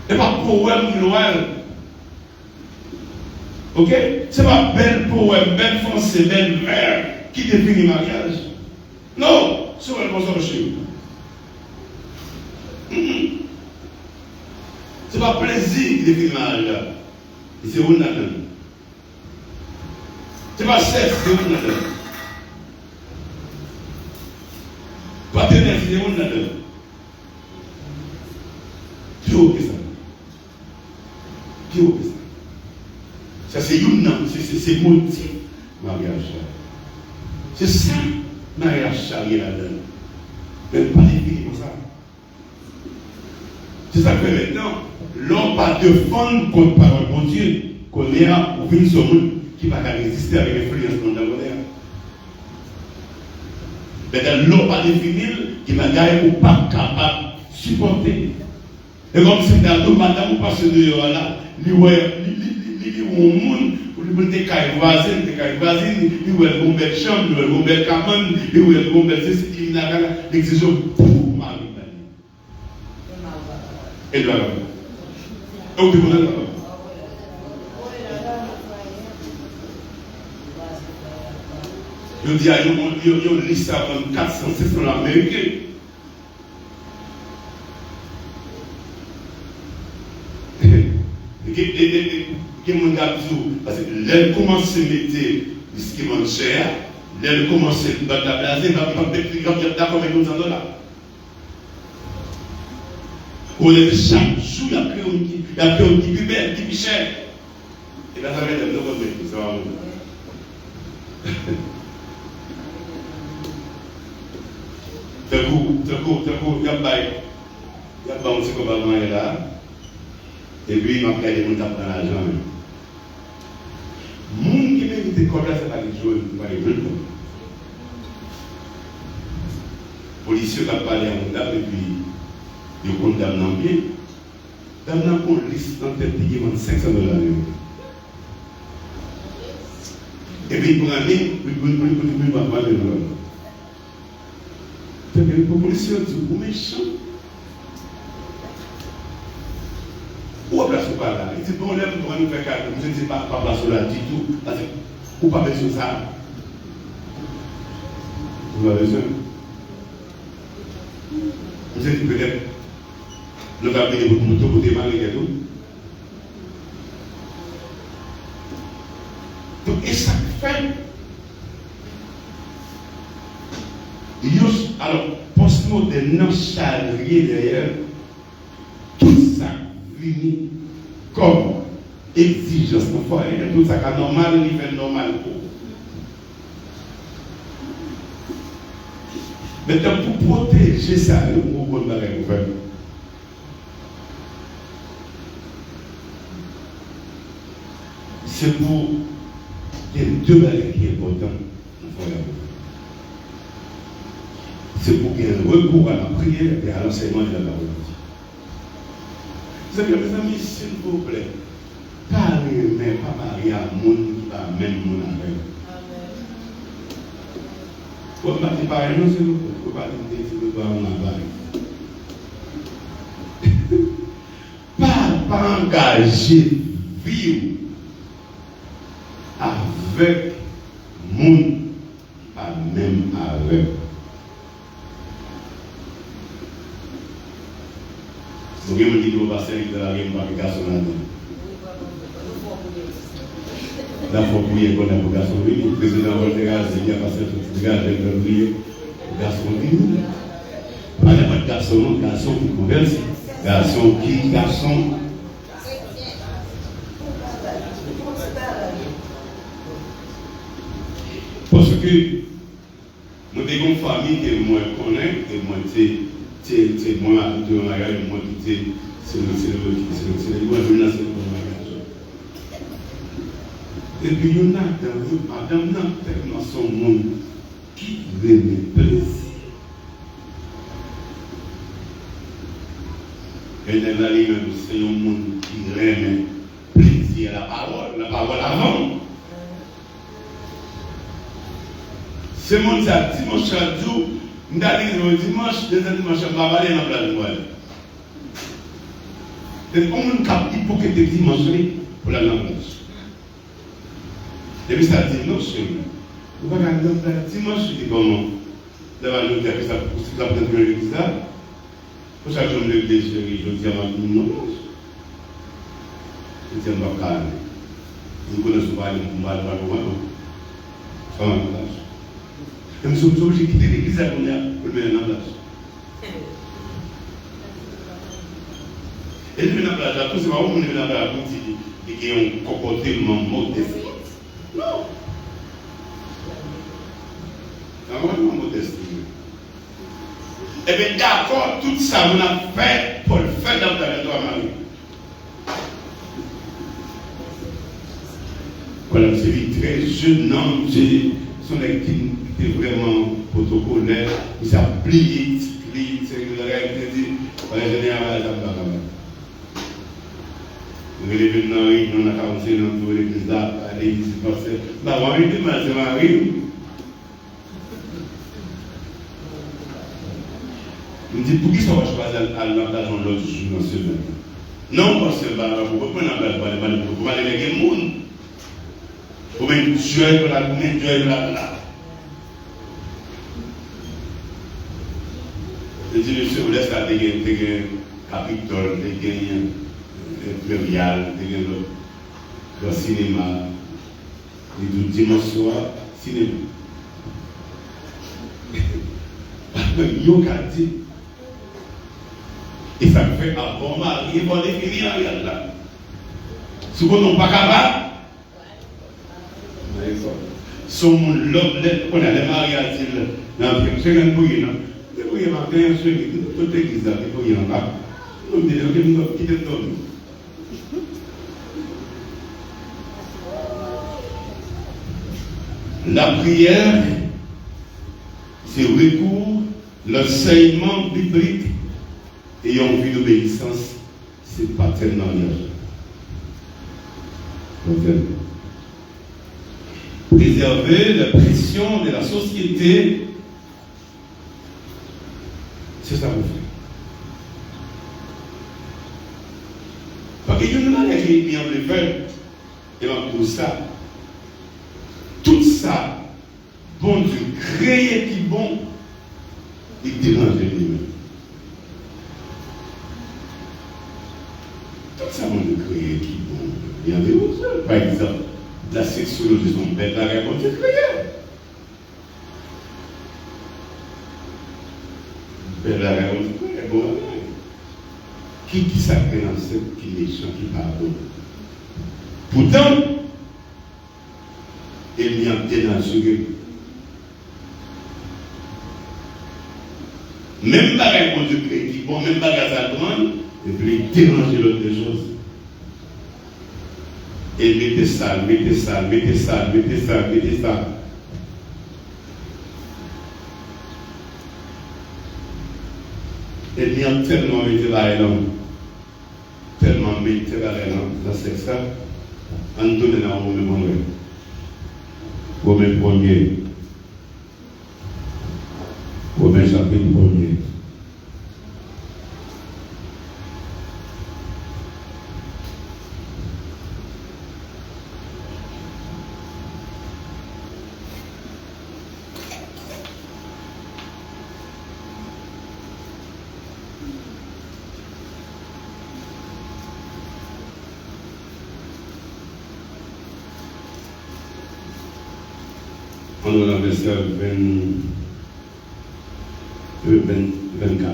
C'est pas poème qui doit. Ok? C'est pas belle poème, belle français, belle mère qui définit le mariage. Non, c'est pas le bon chez vous. C'est pas plaisir qui définit le mariage. C'est où là. C'est pas sexe, c'est où là. Partenaire, c'est où là. Plus haut que ça. Plus haut que ça. Ça c'est une non, c'est motif mariage. C'est ça, mariage charrier là-dedans. Mais pas défini comme ça. C'est ça que maintenant, l'homme va défendre contre parole de Dieu, qu'on est là pour venir sur monde qui va résister avec l'influence dans la monnaie. Maintenant, l'homme va définir qui va gagner ou pas capable de supporter. Et comme c'est dans le madame ou pas ce là, lui au monde, pour lui mettre des cailles voisines, lui ou une belle chambre, lui ou une belle cabane, lui ou une belle ceci qui n'a pas l'exigence pour Marie. Et là, donc vous avez je dis à une liste à 400, c'est sur l'Amérique. qui mon gars parce que l'elle commence à mettre ce qui est cher, l'elle commence à battre la place, il va d'accord avec $200. On est chaque jour, il y a pris un qui plus belle, qui plus cher. Et là, ça va être un autre truc, ça va. D'un coup, il y a un petit combattant là. Et puis, il m'a fait des gens qui prennent l'argent. Les gens qui méritent comme là, c'est pas les jeunes, pas les jeunes. Les policiers qui ont parlé à mon dame et puis ils condamnent en bien. Dans la police, dans tête, ils vendent $500. Et puis, pour un nez, il va pas de l'eau. Les policiers disent, vous méchant. Où est-ce que pas là? Il dit, bon, là, nous faire carré. Je ne dis pas place là du tout. Parce que, ou pas besoin de ça. Vous avez besoin? Vous avez dit peut-être, nous avons payé votre moto pour démarrer et tout. Donc, et ça fait. Alors, post-moderne, charrier derrière, tout ça finit comme exigence. Tout ça qui est normal, il fait normal pour. Maintenant, pour protéger ça, nous avons besoin de faire. C'est pour. Il y a deux bagages qui sont importants. C'est pour qu'il y ait un recours à la prière et à l'enseignement de la parole. Vous savez, mes amis, s'il vous plaît, parlez, mais pas marier à mon qui va même mon avec. Vous ne pouvez pas parler, non, s'il vous plaît. Vous ne pouvez pas dire que vous ne pouvez pas engager vivre avec mon qui va même avec. Vous avez dit que vous passez avec la game par les garçons là-dedans. Là, il faut prier pour les garçons. Le président Voltaire, il a passé tout le gars avec le prier. Les garçons disent, pas de garçons, non, garçons qui conversent. Garçons qui, garçons. Parce que nous avons une famille que moi je connais, et moi c'est moi de mariage, moi c'est le mariage. Et puis il y en a madame n'a tellement son monde qui veut plaisir. Et dans la ligne, c'est un monde qui aime plaisir à la parole avant. Ce monde, c'est dimanche chaque jour, nous allons le dimanche, deuxième dimanche, on va aller dans la place de Noël. Donc, on a un hypocrite de dimanche pour la langue. Et puis, ça dimanche, on va aller dans la dimanche, je dis comment? D'abord, nous disons que ça peut être l'église là. Pour chaque jour, l'église, je dis à ma fille, non. Je dis à ma fille, nous connaissons pas les combats de la loi. Et nous sommes obligés de quitter l'église à pour le mettre en place. Et nous mettons en place, tout c'est pas où nous mettons en place pour qu'il y ait un comportement modeste. Non. C'est un comportement modeste. Eh bien, d'accord, tout ça, on a fait pour le faire dans le territoire Marie. Voilà, c'est très jeune homme, sont des qui étaient vraiment protocolaires, ils savent plier, c'est le règle, voilà, je n'ai pas la table. Nous les venons, nous avons commencé dans toute l'église là, à l'église passée. Bah, moi, je dis, c'est Marie. Je me dis, pour qui ça va choisir à la place de l'autre jour dans ce moment? Non, parce que vous ne pouvez pas vous allez avec le monde. Vous pouvez tuer de la commune, tuer de la là. Je dis, monsieur, vous laissez à des capitole, des impérial, des le cinéma, et tout dimanche soir, cinéma. Yo qu'a dit. Et ça fait un bon mari, et bon définir là. Si vous n'êtes pas capable, son l'homme, on a les mariages, dans le second bouillon, le bouillon matin, je suis toute l'église, le bouillon là. On dit que nous quittons tout. La prière, c'est recours, l'enseignement biblique et une vie d'obéissance, c'est partenariat. Préserver la pression de la société, c'est ça qu'on fait. Parce que nous avons écrit en le faire, et pour ça, tout ça, bon Dieu, créé qui bon, il dérange lui-même. Tout ça, bon Dieu, créé qui bon, il y a des choses. Par exemple, la sexologie, son bête, la réponse, c'est créé. Belle la réponse, c'est bon. Qui s'appelle dans cette qui méchant, qui pardonne. Pourtant, il y a dénaturé. Même pas répondre de crédit, bon, même pas à demande, et puis déranger l'autre chose. Et mettez ça. Et il y a tellement mis la langue, tellement mis la langue, là c'est ça. On donne dans le moment. Romains 1er. Romains chapitre 1er. On a verset 24.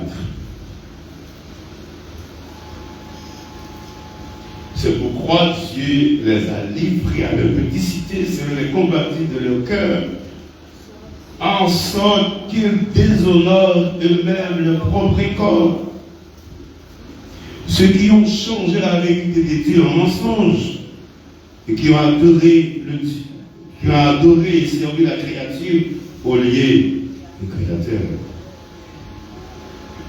C'est pourquoi Dieu les a livrés à leur petitité selon les convoitises de leur cœur, en sorte qu'ils déshonorent eux-mêmes leur propre corps. Ceux qui ont changé la vérité de Dieu en mensonge et qui ont adoré le Dieu, qui ont adoré et servi la créature au lieu du Créateur.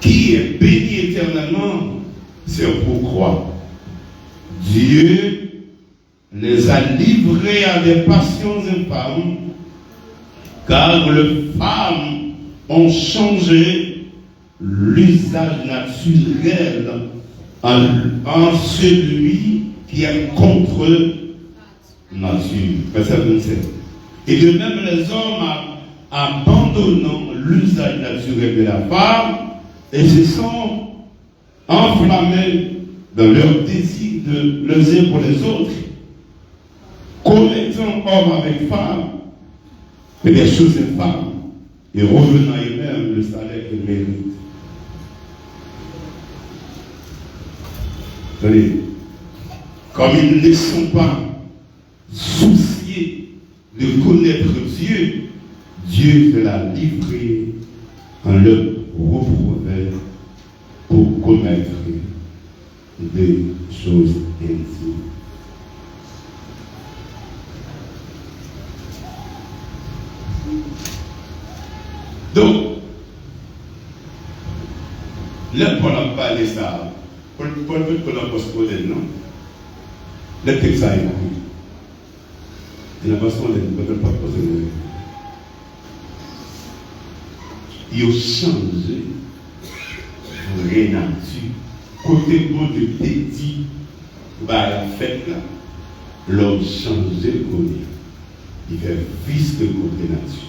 Qui est béni éternellement, c'est pourquoi Dieu les a livrés à des passions infâmes, car les femmes ont changé l'usage naturel en celui qui est contre nature. Verset 27. Et de même les hommes abandonnant l'usage naturel de la femme et se sont enflammés dans leur désir de les uns pour les autres, commettant homme avec femme et des choses infâmes et revenant à eux-mêmes le salaire qu'ils méritent. Tenez, comme ils ne sont pas souciés de connaître Dieu, Dieu te l'a livré en le reprouver pour commettre des choses intimes. Donc, là, pour en parler ça, pour la post-moderne, non? Le texte a écrit. Et la post-moderne, ne peut pas poser. Il a changé la nature. Côté bon de dédit, la fête là, l'homme changé le côté. Il fait fils de côté nature.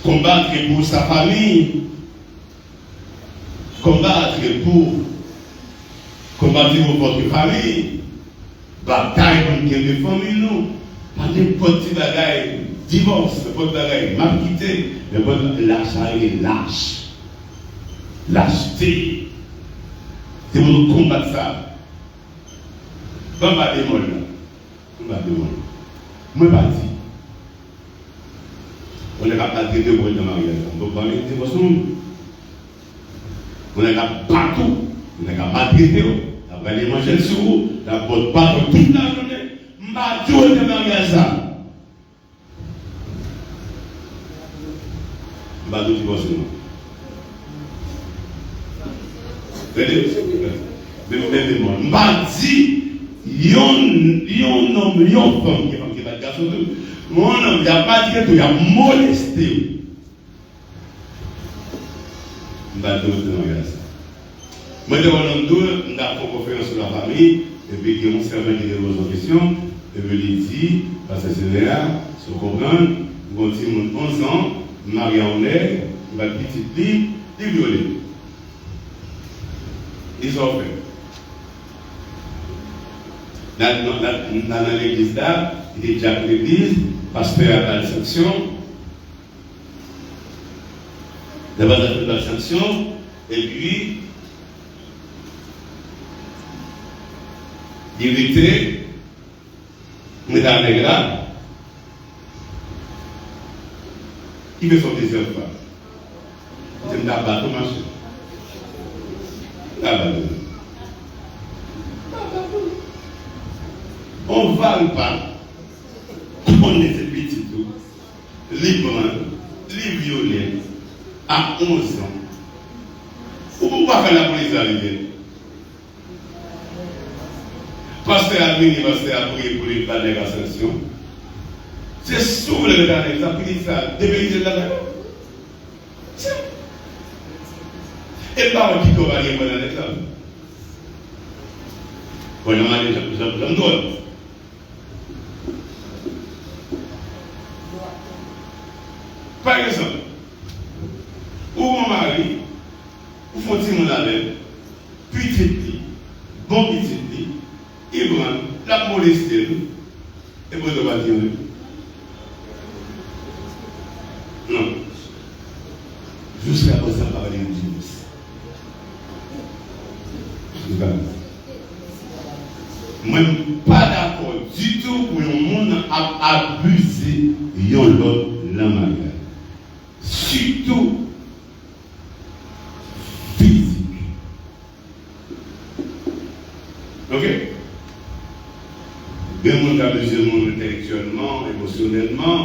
combattre pour sa famille, combattre pour votre famille, bataille pour une famille, nous, pas n'importe quel bagaille, divorce, n'importe quel bagaille, mal quitté, n'importe quel l'achat est lâche. Lâcheté. C'est pour nous combattre ça. Pas ma démon là. Pas démon. Moi, pas dit. On est capable de traiter pour le mariage. On peut parler de divorce. On est capable partout. On est capable de traiter. On va aller manger sur vous. La porte partout toute la journée. Je vais tout de mariage ça. Je vais tout divorcer. Je m'a dit, il y a un homme, il y a une femme qui va garçon. Mon homme, il n'y a pas dit qu'il a molesté. Je vais tout dire ça. Moi, je vais faire une conférence sur la famille, et puis il y a un servant qui pose une question, et puis il dit, parce que c'est là, si vous comprenez, vous avez 11 ans, marié en l'air, il va petite fille, il violé. Ils ont fait. Dans l'église là, il est déjà l'église, pasteur à la sanction. D'abord, il a fait la sanction, et puis, il était, mesdames et là, il fait son deuxième fois. C'est un bateau marché. On ne va pas, on est petit tout, librement, les violets, à 11 ans. Pourquoi faire la police arriver? Pasteur a venu, pasteur a prié pour les plans de l'ascension. C'est souvent le mécanisme, ça pris ça, débéliser la main. Et pas un petit peu varié pour l'examen. Bon, on a déjà j'en donne. Par exemple, où mon mari, où faut-il mon avec, petite fille, bon petite fille, il prend la molester, et vous devez dire non. Jusqu'à présent, on va parler de divorce. Moi, je ne suis pas d'accord du tout pour le monde à abuser de l'autre la mariage. Surtout physique. Ok? Bien, on a abusé le monde intellectuellement, émotionnellement,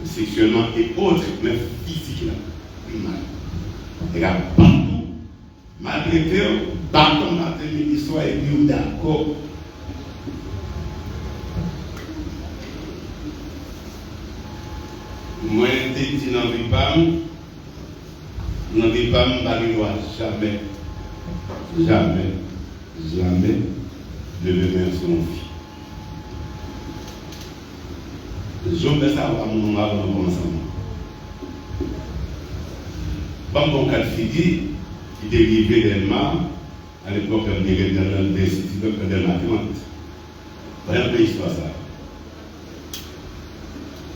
sexuellement et autres, mais physiquement. Regarde, partout, malgré tout, partout, malgré l'histoire, et puis d'accord. Moi, je dis dans le jamais, lever main sur mon fils. Je me ça à mon nom avant de commencer. Bon cas de figure, qui dérivait d'Elma, à l'époque, on était dans le décisive de Delma. Voyez un peu l'histoire ça.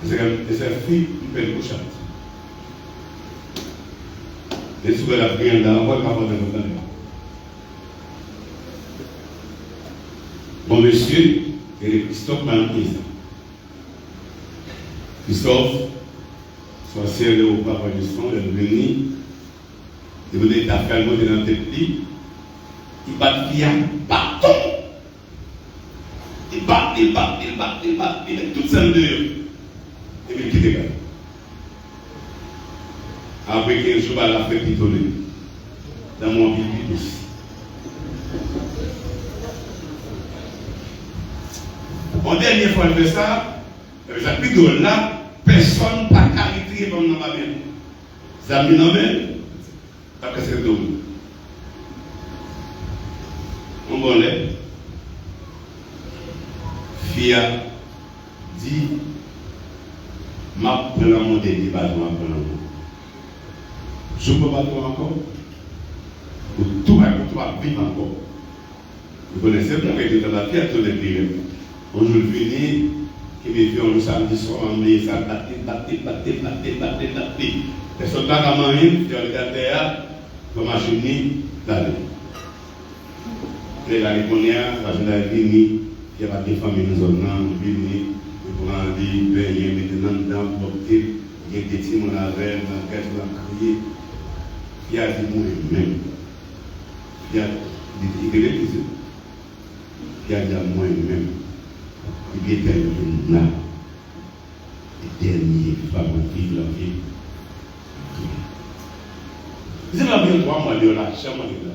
Et cette fille, une belle couchette. Et souvent, la prière dans la voie, pas de bon, monsieur, et Christophe m'a pris ça. Christophe, soit serré au papa du son, il est venu, il venait d'affaire monter dans le tête, il bat le bâton. Il bat, il est tout seul dehors. Et puis il quitte le gars. Après 15 jours, il a fait pitonner. Dans mon vie, il douce. En dernière fois, il fait ça, avec la plus drôle là, personne n'a caractérisé comme dans ma vie. Ça m'a nommé, parce que c'est drôle. On va aller. Fia dit, ma prends mon débat, ma prends mon. Je ne peux pas tout encore. Tout va vivre encore. Vous connaissez bien que dans la fête, tout est prières. On joue le fini, qui me fait le samedi soir, on met ça, batté. Les soldats qui m'ont mis, qui ont regardé là, comme machine, là. Et la réponse, la génération, qui a des familles dans zone, vini, pour aller baigner, maintenant, dans le porter, il y a des petits mon avec, dans le cœur, dans le crier. Il y a des moi-même. Il y a des églises. Il y a des moi-même. Il y a des gens les derniers qui vont vivre la vie. C'est la bien 3 mois de la chambre de la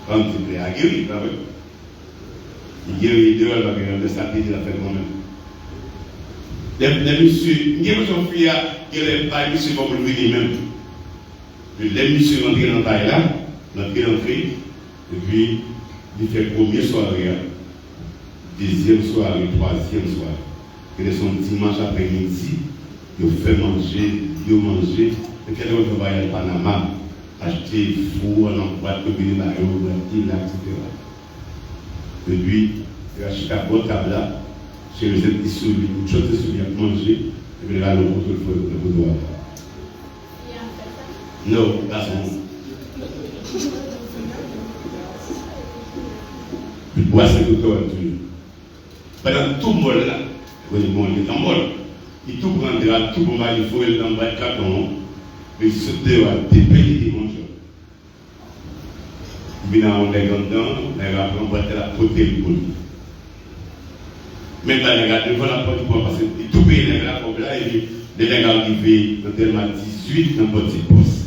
quand tu es à guérir, pas vrai? Il guérit de l'autre, il va faire la faire moi-même. Les messieurs, il y a une fille qui est pas monsieur comme le lui-même. Les messieurs rentrent dans la taille là, l'entrée, et puis il fait première soirée, deuxième soirée, troisième soirée. Et son dimanche après-midi, il fait manger, et quelqu'un va aller à Panama, acheter four, l'emploi, le bénéfice, etc. Et puis, il achète un bon table là, chez les autres, il saute sur lui, manger, et puis là, le contrôle le boudoir. Non, that's all. Il boit ce que tu as pendant tout le monde là, il est en mode. Il tout prendra, tout le monde, il faut le dans le carton, mais il se doit dépayer mon job. Il vient en dégandant, il va prendre la côté du boulot. Maintenant, les gars, devant la porte du bois, parce que tout pays les gars, comme là, les gars arrivés dans tellement 18 dans le petit poste.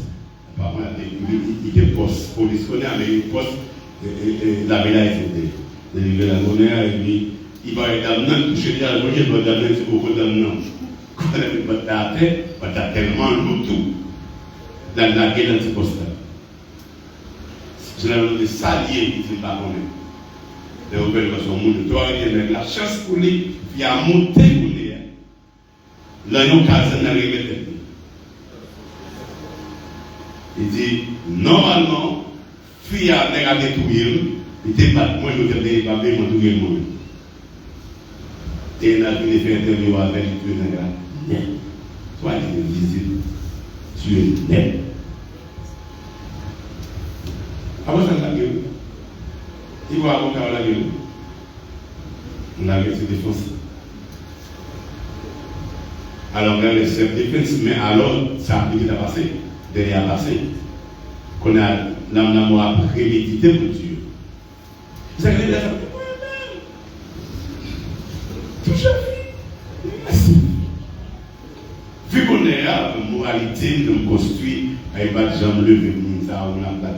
Apparemment, il y a des postes policiers, mais il y a des postes, la médaille, c'était. Il y a la monnaie, et puis, il va être amené, toucher la journée, il va être amené, c'est beaucoup d'amenants. Quand il va être tête, il va être tellement lourd tout. Dans la gueule, dans ce poste-là. Généralement, des saliers qui ne sont pas connus. Les opérations monde, toi, il y a la chance pour lui, il y a monté pour lui. Là, il y a une case dans la il dit, normalement, fille a regardé tout il était pas moi, je ne pas bien, moi, tout le monde. Et il a fini de faire interview avec lui, net. Toi, tu es visible, tu es net. Avant ça, la gueule. Il va raconter la gueule. On a été défoncé. Alors, on a les chefs défense, mais alors, ça a pu passer. Derrière passé. Qu'on a l'amour à préméditer pour Dieu. Vous avez dit ça? Toujours. Merci. Vu qu'on est là, la moralité de me construire, avec pas de jambes levées, ça, on a pas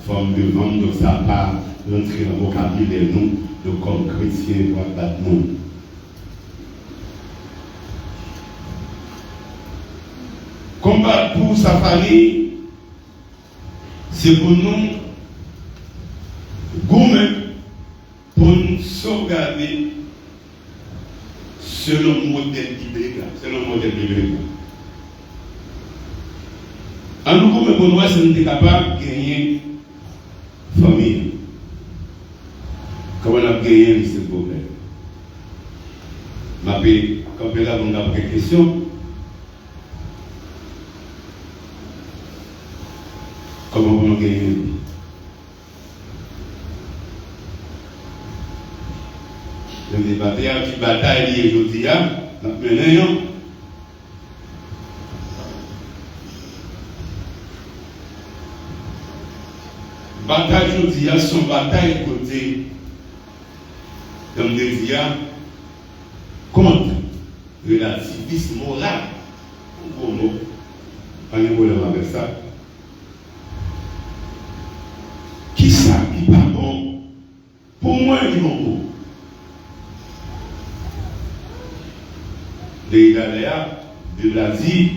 forme de vente, donc ça n'a pas rentré dans le vocabulaire, nous, de comme chrétiens, pour battre nous. Combat pour sa famille, c'est pour nous, gourmet, pour nous sauvegarder selon le modèle biblique. En nous, gourmet pour nous, c'est nous capables de gagner famille. Comment on a gagné ce problème? Je m'appelle, quand on a une question. Comment on a gagné? Je me débattais à une bataille aujourd'hui, maintenant, bataille aujourd'hui, son bataille côté, comme je disais, contre le relativisme moral. On est problème avec ça. Qui ça qui pas bon? Pour moi, il est bon. Les Galéas de l'Asie,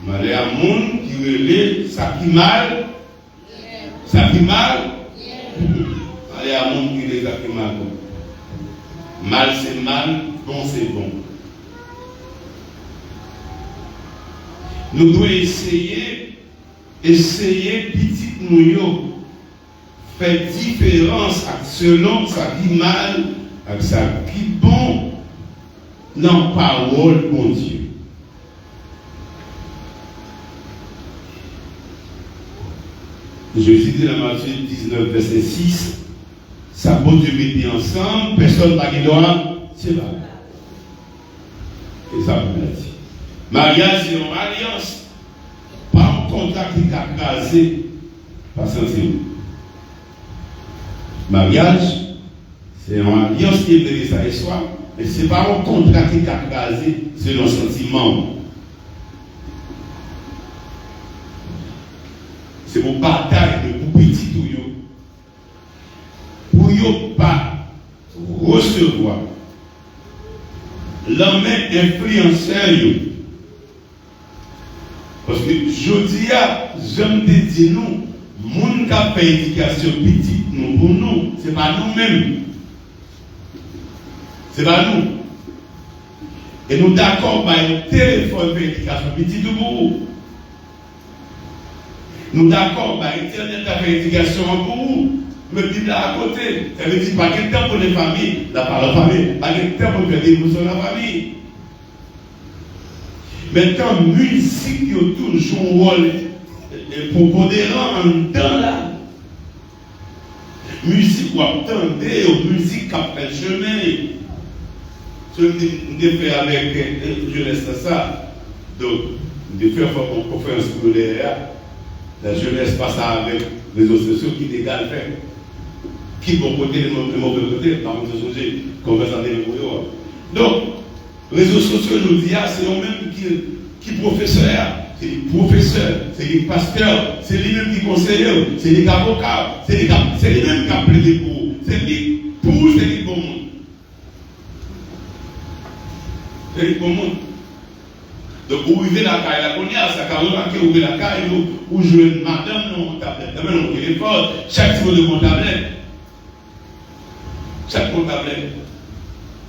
il y a un monde qui relève ça qui mal. Ça qui mal. Il y a un monde qui relève ça qui mal. Mal c'est mal, bon c'est bon. Nous devons essayer petit nous faire différence selon ça qui mal, avec ça qui bon, dans la parole de mon Dieu. Jésus dit dans Matthieu 19, verset 6, ça peut Dieu mettre ensemble, personne n'a qui doit, c'est pas. Et ça vous l'a dit. Mariage, c'est une alliance. Pas un contrat qui t'a crasé, pas sentiment. Mariage, c'est une alliance qui est de ça et soi, mais ce n'est pas un contrat qui t'a crasé, c'est le sentiment. C'est pour bataille de pour petit tout yo. Pour yo pas recevoir l'homme influenceur yo. Parce que je dis à, j'aime te dire nous, moun ka fait éducation petite nous pour nous, c'est pas nous-mêmes. C'est pas nous. Et nous d'accord par un téléphone pour éducation petite pour vous. Nous d'accord par Internet pour éducation pour vous. Mais Bible à côté, ça veut dire pas quel temps pour les familles, la parole famille, pas quel temps pour faire des émotions dans la famille. Maintenant, musique qui joue un rôle pour modérer en dedans là. Musique ou attendez, musique qui a fait chemin. Ce que je fais avec jeunesse ça. Donc, je fais une conférence scolaire. La jeunesse passe avec les réseaux sociaux qui dégagent fait. Qui vont côté de mauvais côté, par contre, je conversation avec vous. Donc, les réseaux sociaux, je dis, c'est eux-mêmes qui professeurs, c'est les professeurs, c'est les pasteurs, c'est les-mêmes qui conseillers, c'est les avocats, c'est les-mêmes qui appellent les pour, c'est les pour, c'est les bons monde. C'est les bons monde. Donc, vous vivez la caille, la cognac, ça carrément que vous vivez la caille, vous jouez une madame, non, tablette, non, téléphone, chaque type de mon tablette. Chaque mon tablette.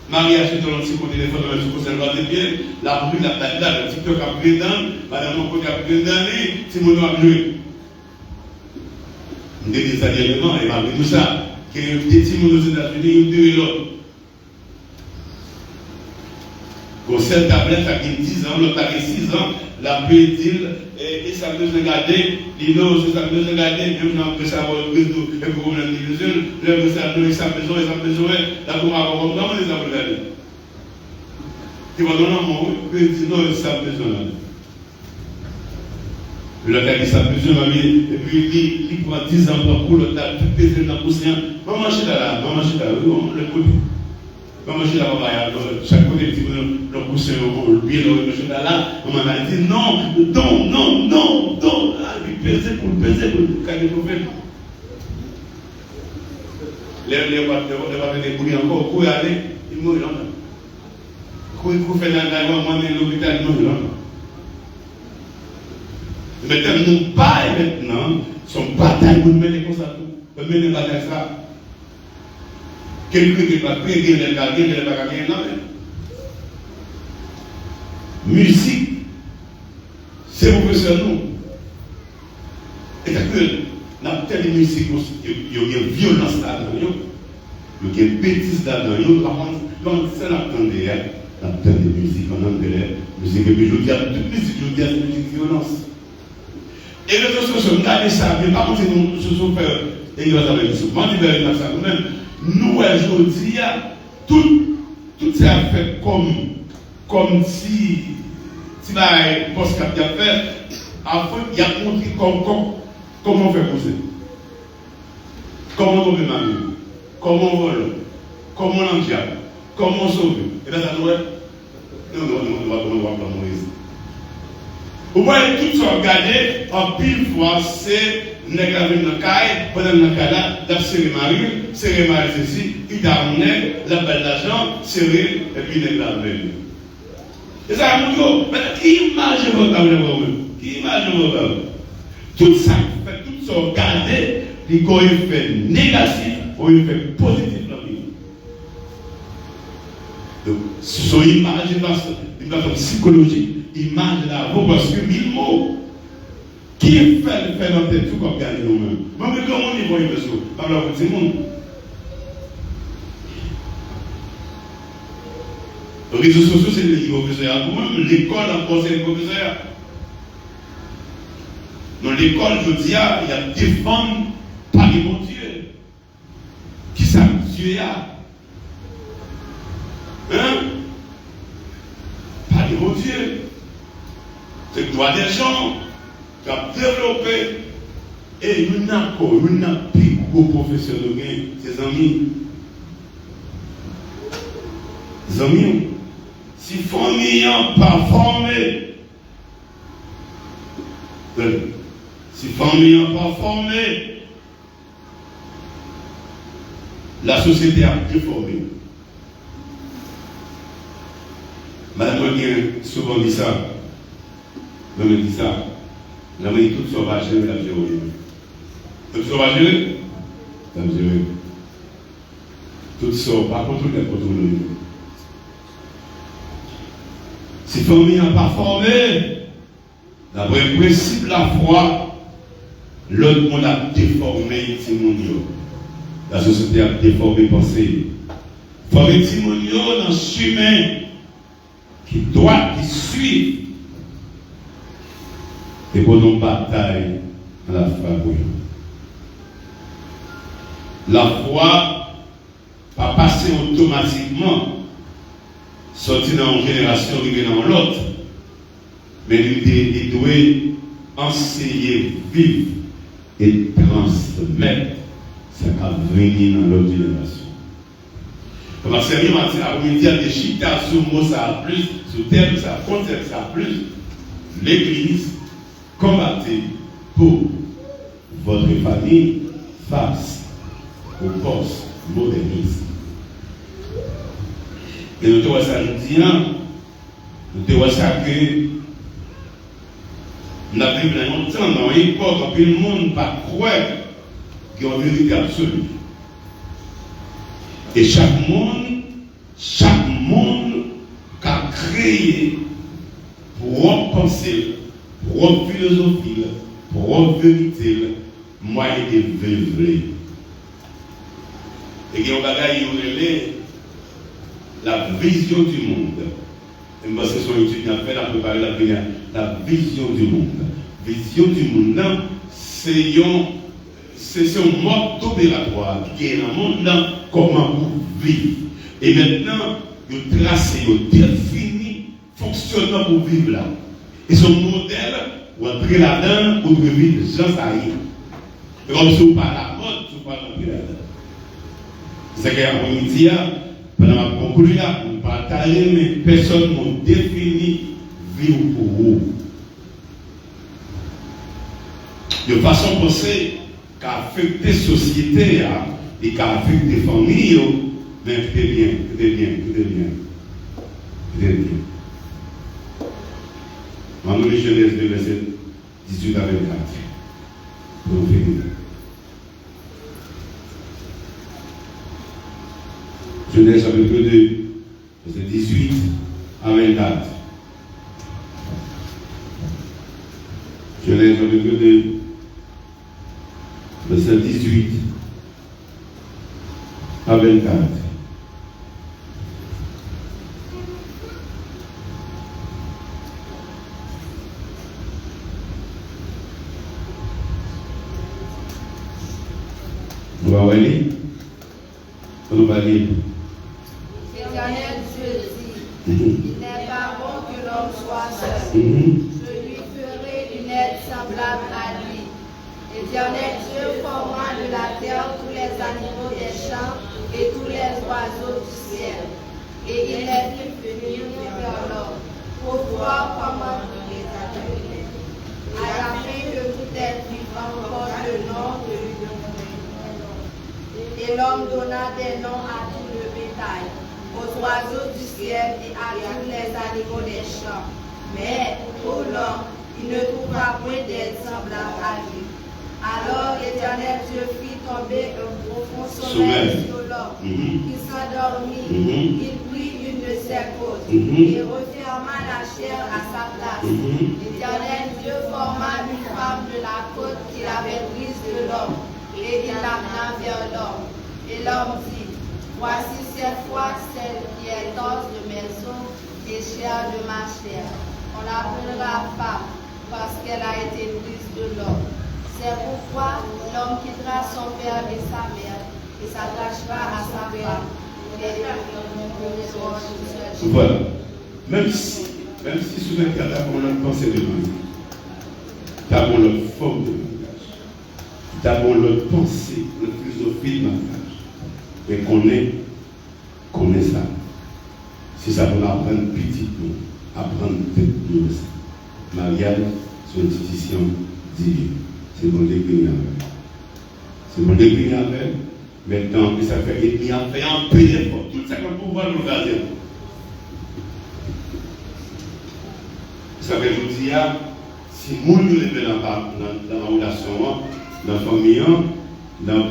Mariage est dans le petit téléphone, dans le petit bien, la bruit, le TikTok a pris dedans, madame mon a pris dedans, si mon nom a joué. On dit des éléments, et malgré tout ça, qu'il y a des petits aux États-Unis, ils ont l'autre. Pour cette tablette, ça a 10 ans, l'autre a 6 ans, la petite, et ça peut se garder, l'îlot, ça peut se garder, même si on savoir le réseau, et pour problème de l'illusion, le ça peut se besoin, là, pour avoir un moment, les avoir gardé. Tu vas donner un mot, puis tu non, ça peut besoin. Le gars qui ça besoin, et puis il prend 10 ans pour le tas, tout péter dans le poussière. Va marcher là, le côté. Quand je suis là-bas, chaque côté, le poussin, le pied, le machin là, on m'a dit non, il pesait pour le cahier pour faire. Les partenaires des bouilles encore, pour y aller, ils mourent là. Pour faire la loi, moi, l'hôpital, ils mourent là. Maintenant, nous pas maintenant, son bataille pour mener comme ça, pour mener la bataille ça. Quelqu'un qui n'est pas prêt, qui n'est pas gagné, non. Musique, c'est pour que nous. Et que dans telle musique, il y a une violence là-dedans, il y a une bêtise là-dedans. Quand ça l'attendait, l'attendait de musique en anglais, musique, et puis je dis à toute musique, c'est musique violence. Et les autres choses, on a ça, mais par contre, nous se sommes fait, et nous avons fait souvent, ça nous-mêmes. Nous, aujourd'hui, tout ça fait comme si la poste qu'il a fait, après, il a montré comment faire pousser. Comment tomber ma vie, comment voler, comment l'endiable, comment sauver. Et là, ça nous est. Non, on va pas Moïse. Vous voyez, tout ça regardé, en pile fois, c'est. Nèg la vinn dans caille pendant dans là la serré mari ceci il a nèg la balle d'argent serré et puis nèg la vinn et ça mon mais qui image votre tout ça fait tout ça regarder les effet négatif ou effet positif dans la vie Donc, son image, une façon psychologique, image de la voix, parce que 1000 mots, qui fait notre tête tout comme gagner nous-mêmes. Moi, mais comment on y voit, monsieur? Par la petit monde. Les réseaux sociaux, c'est l'hypocrisia. Vous-même, l'école, encore, c'est l'hypocrisia. Dans l'école, je dis, il y a défendre par les bons Dieu. Qui ça, Dieu y a? Hein? Par les bons Dieu. C'est le droit des gens qui a développé. Et nous n'avons plus gros professeurs de gain, ses amis. Les amis, si famille n'ont pas formé, si famille n'ont pas formé, la société a déformé. Madame Moguin souvent dit ça. Je me dis ça. La vie toute sauvage, la vie. Toute sauvage, la vie. Toute sauvage, pas contre les contrôles. Si la famille n'a pas formé, d'après le principe de la foi, l'autre monde a déformé Timonio. La société a déformé pensée. Former Timonio dans le chemin qui doit, qui suit. Et pour nos batailles à la foi. La foi va passer automatiquement, sortir dans une génération et dans l'autre, mais il doit enseigner, vivre et transmettre ce qui va venir dans l'autre génération. Parce que c'est bien, des chita sur mot, ça a plus, sur terme, ça a contexte, ça a plus. L'Église combattez pour votre famille face au post-modernisme. Et nous devons ça dire, nous devons ça que nous avons vécu longtemps dans une époque où le monde ne pas croire qu'il y a une vérité absolue. Et chaque monde a créé propre pensée, propre philosophie, propre vérité, moyen de vivre. Et qu'il y a un bagage la vision du monde. Et moi, c'est son étudiant fait la préparer la vision du monde. Vision du monde, c'est un mode opératoire qui est dans le monde, comment vous vivre. Et maintenant, vous tracez, vous définissez fonctionnement pour vivre là. Et son modèle, vous entrez là-dedans, vous devez vivre sans ça. Et comme si vous pas la mode, vous ne pas rentrer là-dedans. C'est qu'après-midi, pendant ma conclusion, vous partagez, mais personne n'a défini vivre pour vous. De façon de penser qu'à affecter la société et qu'à affecter les familles, mais écoutez bien. Dans le Genèse de verset 18 à 24, pour finir. Genèse chapitre 2, verset 18 à 24. Genèse chapitre 2, verset 18 à 24. On va aller. On va aller. L'Éternel Dieu dit, il n'est pas bon que l'homme soit seul. Je lui ferai une aide semblable à lui. L'Éternel Dieu formera de la terre tous les animaux des champs et tous les oiseaux du ciel. Et il les fit venir vers l'homme pour voir comment il les appelait. À la fin que tout être vivant porte le nom de lui. Et l'homme donna des noms à tout le bétail, aux oiseaux du ciel et à tous les animaux des champs. Mais pour l'homme, il ne trouvera point d'aide semblable à lui. Alors l'Éternel Dieu fit tomber un profond sommeil sur l'homme. Il s'endormit, il prit une de ses côtes, et referma la chair à sa place. L'Éternel Dieu forma une femme de la côte qu'il avait prise de l'homme, et il l'amena vers l'homme. Et l'homme dit, voici cette fois celle qui est os de mes os et chair de ma chair. On l'appellera femme, parce qu'elle a été prise de l'homme. C'est pourquoi l'homme quittera son père et sa mère, et s'attachera à sa femme. Voilà. Même si souvent tu as une pensée de langage, tu as une forme de langage, tu as une pensée, une philosophie de langage, mais connaît ça. Si ça peut apprendre petit, apprendre petit, mariage, c'est une institution divine. C'est bon d'écrire avec. C'est bon d'écrire avec. Maintenant, ça fait écrire avec un peu d'effort. Tout ça qu'on peut voir nous garder. Ça fait aujourd'hui, si nous nous levons dans la relation, dans la famille, dans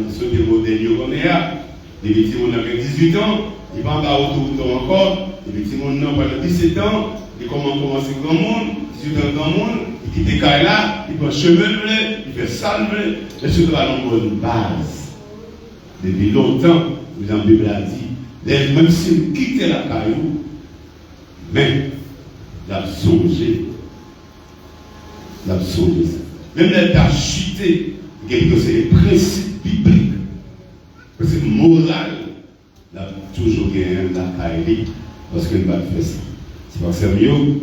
ce que vous avez dit, les petits gens ont 18 ans, ils ne vont pas autour encore, les petits gens ont 17 ans, ils commencent grand monde, 18 ans grand monde, ils quittent là, ils prennent chemin, ils font salle, et surtout à une bonne base. Depuis longtemps, vous en Bible a dit, même s'ils quittent la caillou, mais la songer. Même l'état chuté, c'est les principes bibliques. Parce que moral, il a toujours gagné la caille, parce qu'il va faire ça. C'est pas sérieux.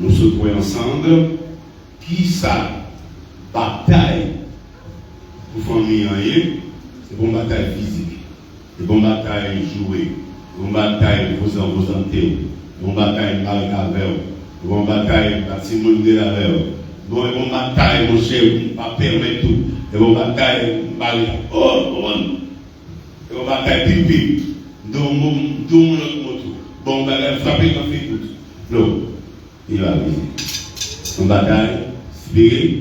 Nous se trouvons ensemble, qui ça bataille pour famille c'est une bataille physique, c'est une bataille jouée, c'est une bataille vos enterres. Bon bataille mal avec bon bataille bâtiment de la veille bon bataille mon cher pas permettre tout et bon bataille mal bon bataille pipi donc bon bataille frapper dans fait tout non il va arriver son bataille spirit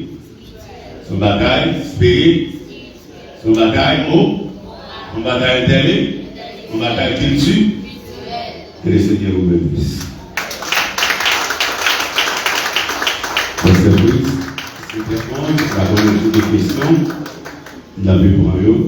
son bataille mot son bataille intérêt son bataille culture. Que le Seigneur vous bénisse. Pasteur Brice, c'était bon, la bonne des questions, la Bible pour eux.